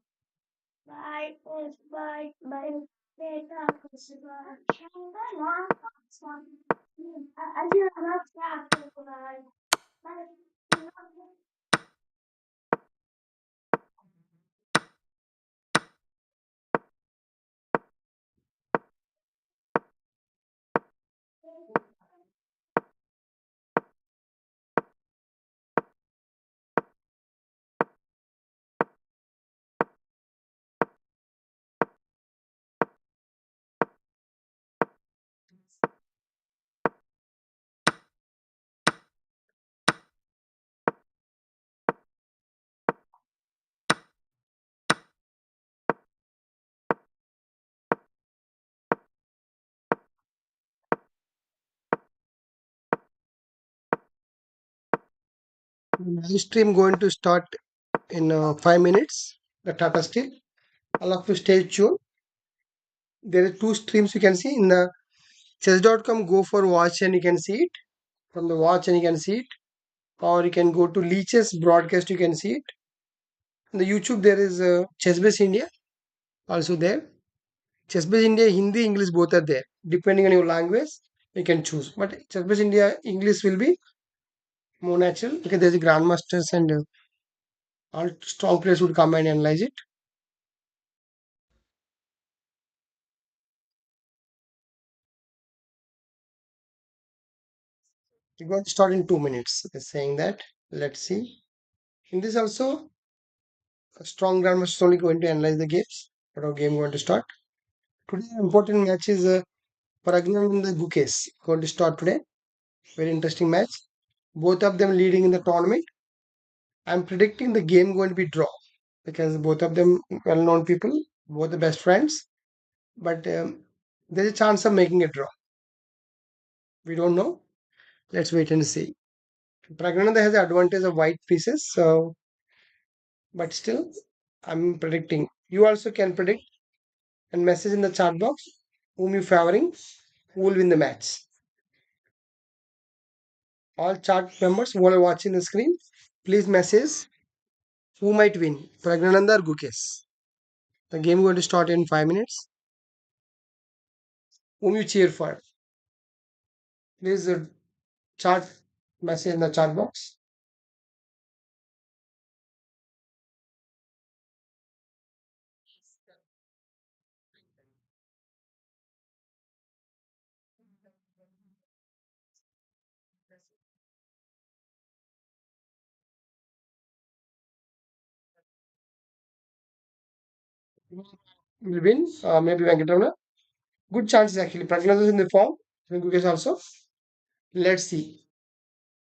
Live stream going to start in 5 minutes. The Tata Steel. I'll have to stay tuned. There are two streams you can see in the chess.com. Go for watch and you can see it from the watch and you can see it, or you can go to Leech's broadcast. You can see it. In the YouTube there is Chessbase India also there. Chessbase India Hindi English both are there. Depending on your language, you can choose. But Chessbase India English will be more natural because there's a grandmasters and all strong players would come and analyze it. We're going to start in 2 minutes. They're saying that. Let's see. In this also, a strong grandmaster is only going to analyze the games. But our game going to start. Today, important match is Pragnan and the Gukes going to start today. Very interesting match. Both of them leading in the tournament. I'm predicting the game going to be draw because both of them well-known people, both the best friends. But there's a chance of making a draw. We don't know. Let's wait and see. Pragnananda has the advantage of white pieces, so but still, I'm predicting. You also can predict and message in the chat box whom you favoring, who will win the match. All chat members who are watching the screen, please message who might win, Pragnananda or Gukes. The game going to start in 5 minutes. Whom you cheer for? Please chat message in the chat box. Will win. Maybe Venkatramana. Good chances actually. Pragnath is in the form. Gukesh also. Let's see.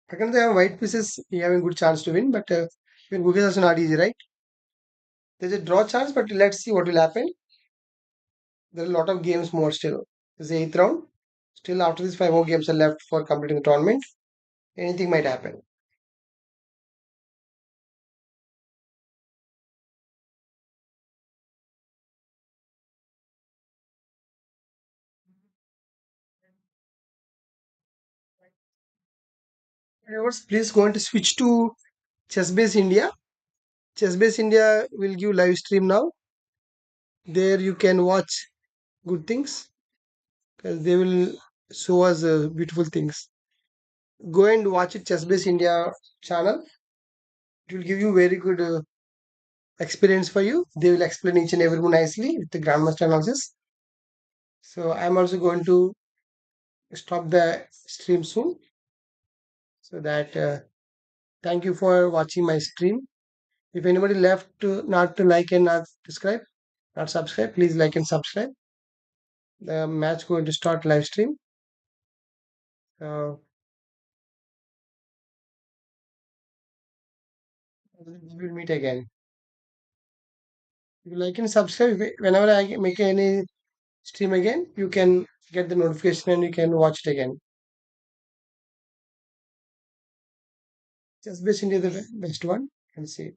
Pragnath have white pieces. He having good chance to win, but even Gukesh also not easy, right? There's a draw chance, but let's see what will happen. There are a lot of games more still. This is the eighth round. Still, after these five more games are left for completing the tournament. Anything might happen. Viewers, please go and switch to Chessbase India. Chessbase India will give live stream now. There you can watch good things because they will show us beautiful things. Go and watch it, Chessbase India channel. It will give you very good experience for you. They will explain each and every move nicely with the grandmaster analysis. So I'm also going to stop the stream soon. So that thank you for watching my stream. If anybody left to not to like and not subscribe, please like and subscribe. The match going to start live stream. So we will meet again. If you like and subscribe, whenever I make any stream again, you can get the notification and you can watch it again. Just basically the best one and see it.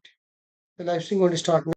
The live stream going to start now.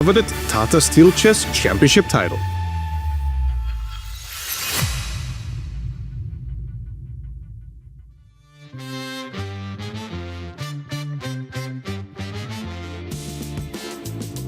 coveted Tata Steel Chess Championship title.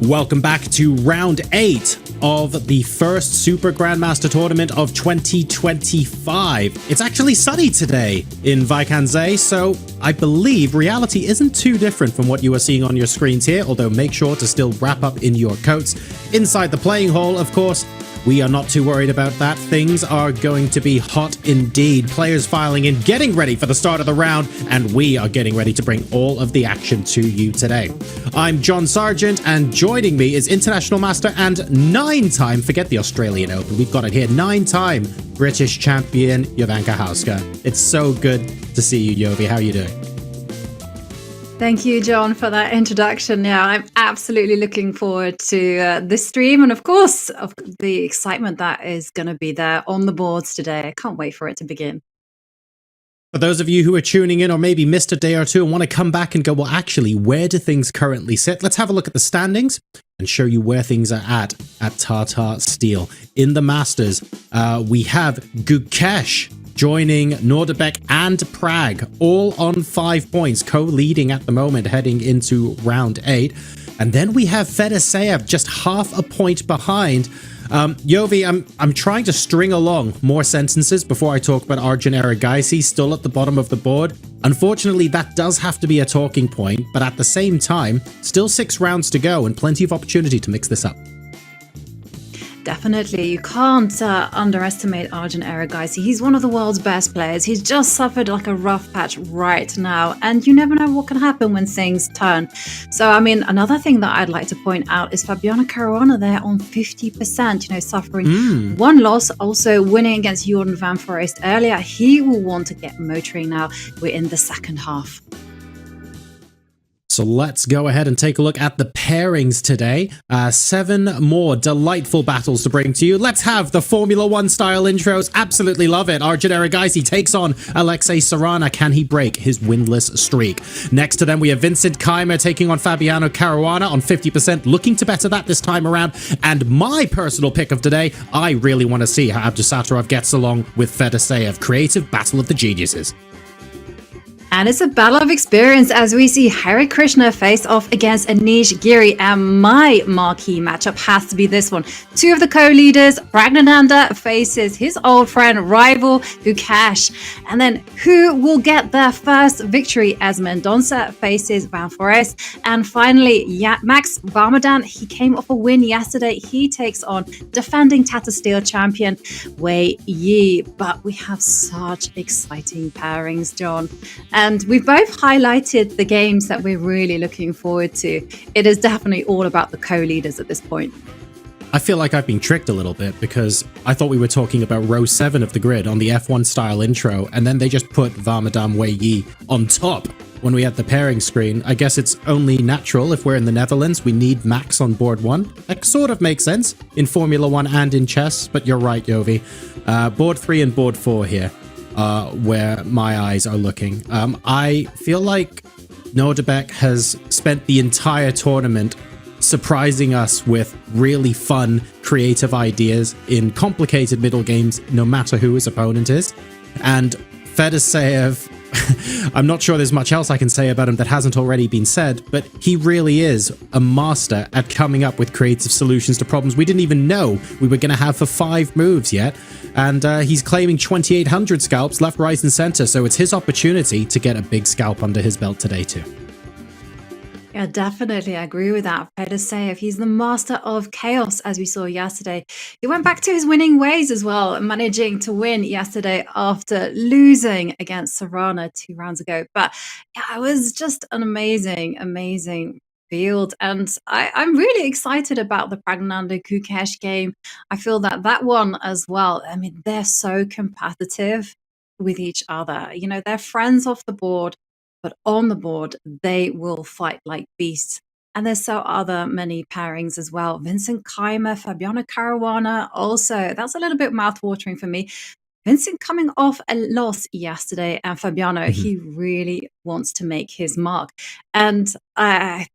Welcome back to round 8 of the first Super Grandmaster Tournament of 2025. It's actually sunny today in Vaikanze, so I believe reality isn't too different from what you are seeing on your screens here, although make sure to still wrap up in your coats. Inside the playing hall, of course, we are not too worried about that. Things are going to be hot indeed. Players filing in, getting ready for the start of the round, and we are getting ready to bring all of the action to you today. I'm John Sargent, and joining me is International Master and 9-time, forget the Australian Open, we've got it here, 9-time British champion Jovanka Hauska. It's so good to see you, Jovi. How are you doing? Thank you, John, for that introduction. Yeah, I'm absolutely looking forward to this stream and, of course, of the excitement that is going to be there on the boards today. I can't wait for it to begin. For those of you who are tuning in or maybe missed a day or two and want to come back and go, well, actually, where do things currently sit? Let's have a look at the standings and show you where things are at Tata Steel. In the Masters, we have Gukesh joining Nordebek and Prague, all on 5 points, co-leading at the moment, heading into round 8. And then we have Fedoseev just half a point behind. Jovi, I'm trying to string along more sentences before I talk about Arjun Erigaisi, still at the bottom of the board. Unfortunately, that does have to be a talking point, but at the same time, still 6 rounds to go and plenty of opportunity to mix this up. Definitely. You can't underestimate Arjun Erigaisi. He's one of the world's best players. He's just suffered like a rough patch right now, and you never know what can happen when things turn. So, I mean, another thing that I'd like to point out is Fabiano Caruana there on 50%, suffering one loss, also winning against Jordan van Foreest earlier. He will want to get motoring now. We're in the second half. So let's go ahead and take a look at the pairings today. 7 more delightful battles to bring to you. Let's have the Formula 1 style intros. Absolutely love it. Arjun Erigaisi takes on Alexei Sarana. Can he break his winless streak? Next to them, we have Vincent Keimer taking on Fabiano Caruana on 50%, looking to better that this time around. And my personal pick of today, I really want to see how Abdusattorov gets along with Fedoseev. Creative battle of the geniuses. And it's a battle of experience as we see Hari Krishna face off against Anish Giri. And my marquee matchup has to be this one. 2 of the co-leaders, Pragnananda faces his old friend, rival Gukesh. And then who will get their first victory as Mendonça faces Van Foreest. And finally, Max Varmadan, he came off a win yesterday. He takes on defending Tata Steel champion Wei Yi. But we have such exciting pairings, John. And we've both highlighted the games that we're really looking forward to. It is definitely all about the co-leaders at this point. I feel like I've been tricked a little bit because I thought we were talking about row 7 of the grid on the F1 style intro, and then they just put Varmadam Wei Yi on top when we had the pairing screen. I guess it's only natural if we're in the Netherlands, we need Max on board 1. That sort of makes sense in Formula 1 and in chess, but you're right, Jovi. Board 3 and board 4 here. Where my eyes are looking. I feel like Nordebek has spent the entire tournament surprising us with really fun, creative ideas in complicated middle games, no matter who his opponent is. And Fedoseev, I'm not sure there's much else I can say about him that hasn't already been said, but he really is a master at coming up with creative solutions to problems we didn't even know we were going to have for 5 moves yet. And he's claiming 2,800 scalps left, right, and center, so it's his opportunity to get a big scalp under his belt today too. Yeah, definitely. I agree with that. Fedoseev, he's the master of chaos, as we saw yesterday. He went back to his winning ways as well, managing to win yesterday after losing against Sarana 2 rounds ago. But yeah, it was just an amazing field. And I'm really excited about the Pragnananda Gukesh game. I feel that one as well. I mean, they're so competitive with each other. They're friends off the board. But on the board, they will fight like beasts. And there's so other many pairings as well. Vincent Keimer, Fabiano Caruana also. That's a little bit mouth-watering for me. Vincent coming off a loss yesterday, and Fabiano, he really wants to make his mark. And I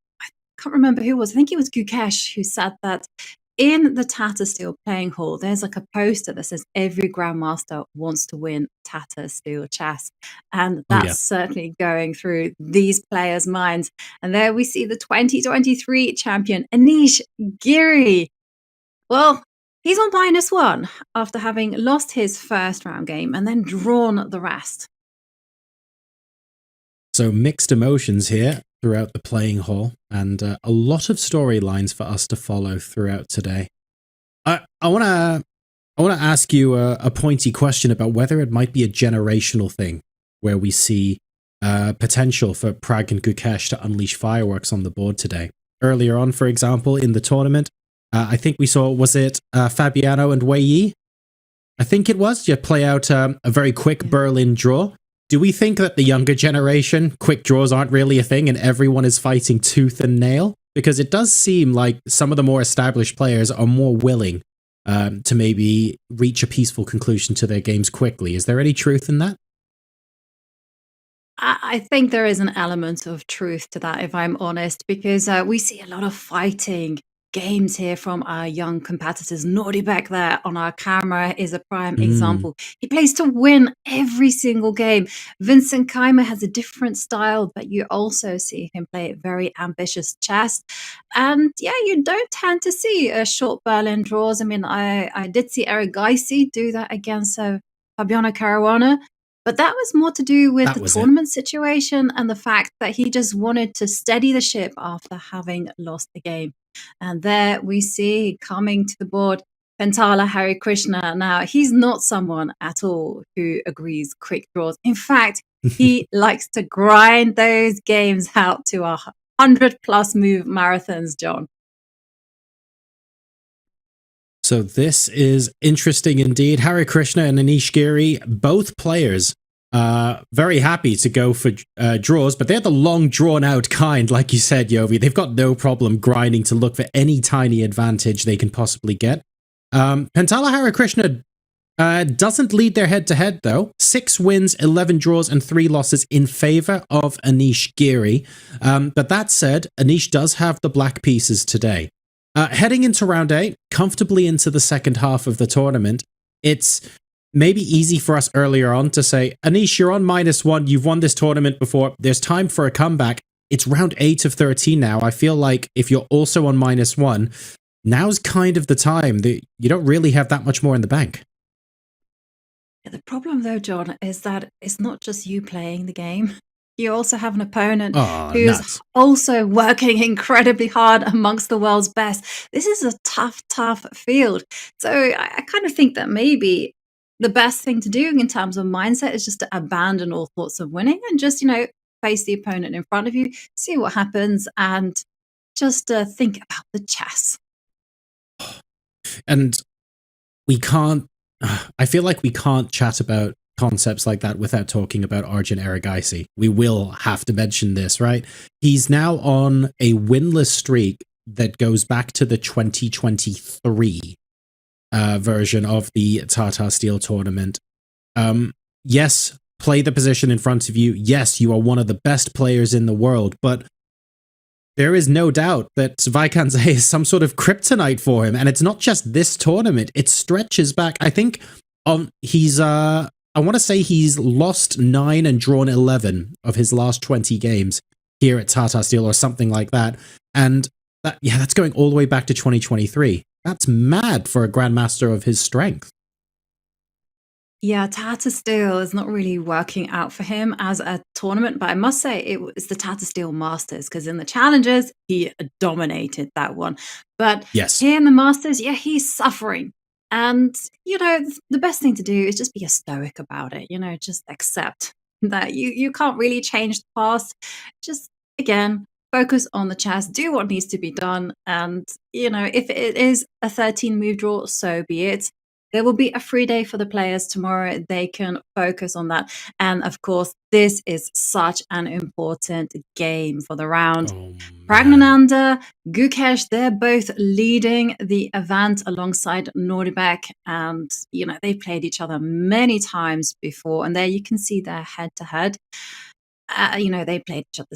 can't remember who it was. I think it was Gukesh who said that in the Tata Steel playing hall, there's like a poster that says every grandmaster wants to win Tata Steel chess. And Oh that's yeah. certainly going through these players' minds. And there we see the 2023 champion, Anish Giri. Well, he's on -1 after having lost his first round game and then drawn the rest. So mixed emotions here throughout the playing hall, and a lot of storylines for us to follow throughout today. I want to ask you a pointy question about whether it might be a generational thing where we see potential for Prag and Gukesh to unleash fireworks on the board today. Earlier on, for example, in the tournament, I think we saw, was it Fabiano and Wei Yi? I think it was. You play out a very quick Berlin draw. Do we think that the younger generation, quick draws aren't really a thing and everyone is fighting tooth and nail? Because it does seem like some of the more established players are more willing to maybe reach a peaceful conclusion to their games quickly. Is there any truth in that? I think there is an element of truth to that, if I'm honest, because we see a lot of fighting games here from our young competitors. Nordibek there on our camera is a prime Mm, example. He plays to win every single game. Vincent Keimer has a different style, but you also see him play very ambitious chess. And yeah, you don't tend to see short Berlin draws. I mean, I did see Eric Geisy do that against Fabiano Caruana. But that was more to do with that the was it. tournament situation and the fact that he just wanted to steady the ship after having lost the game. And there we see coming to the board Pentala Hari Krishna. Now, he's not someone at all who agrees quick draws. In fact, he likes to grind those games out to 100+ move marathons, John. So this is interesting indeed. Hari Krishna and Anish Giri, both players, very happy to go for draws, but they're the long drawn out kind, like you said, Yovi. They've got no problem grinding to look for any tiny advantage they can possibly get. Pentala Hari Krishna doesn't lead their head to head though. 6 wins, 11 draws, and 3 losses in favor of Anish Giri. But that said, Anish does have the black pieces today. Heading into round 8, comfortably into the second half of the tournament, it's maybe easy for us earlier on to say, Anish, you're on -1, you've won this tournament before, there's time for a comeback. It's round 8 of 13 now. I feel like if you're also on -1, now's kind of the time that you don't really have that much more in the bank. Yeah, the problem, though, John, is that it's not just you playing the game. You also have an opponent Oh, who's nuts. also working incredibly hard amongst the world's best. This is a tough, tough field. So I kind of think that maybe the best thing to do in terms of mindset is just to abandon all thoughts of winning and just, face the opponent in front of you, see what happens, and just think about the chess. And we can't, I feel like we can't chat about concepts like that without talking about Arjun Erigaisi. We will have to mention this, right? He's now on a winless streak that goes back to the 2023 version of the Tata Steel tournament. Yes, play the position in front of you. Yes, you are one of the best players in the world, but there is no doubt that Vaikanze is some sort of kryptonite for him. And it's not just this tournament. It stretches back. I think he's, I want to say he's lost 9 and drawn 11 of his last 20 games here at Tata Steel or something like that. And that's going all the way back to 2023. That's mad for a grandmaster of his strength. Yeah, Tata Steel is not really working out for him as a tournament, but I must say it was the Tata Steel Masters because in the challenges, he dominated that one. But Yes. here in the Masters, yeah, he's suffering. And, the best thing to do is just be a stoic about it, just accept that you can't really change the past. Just, again, focus on the chess, do what needs to be done. And, if it is a 13 move draw, so be it. There will be a free day for the players tomorrow. They can focus on that. And of course, this is such an important game for the round. Oh, man. Pragnananda, Gukesh, they're both leading the event alongside Nordibek. And, they've played each other many times before. And there you can see their head to head. They played each other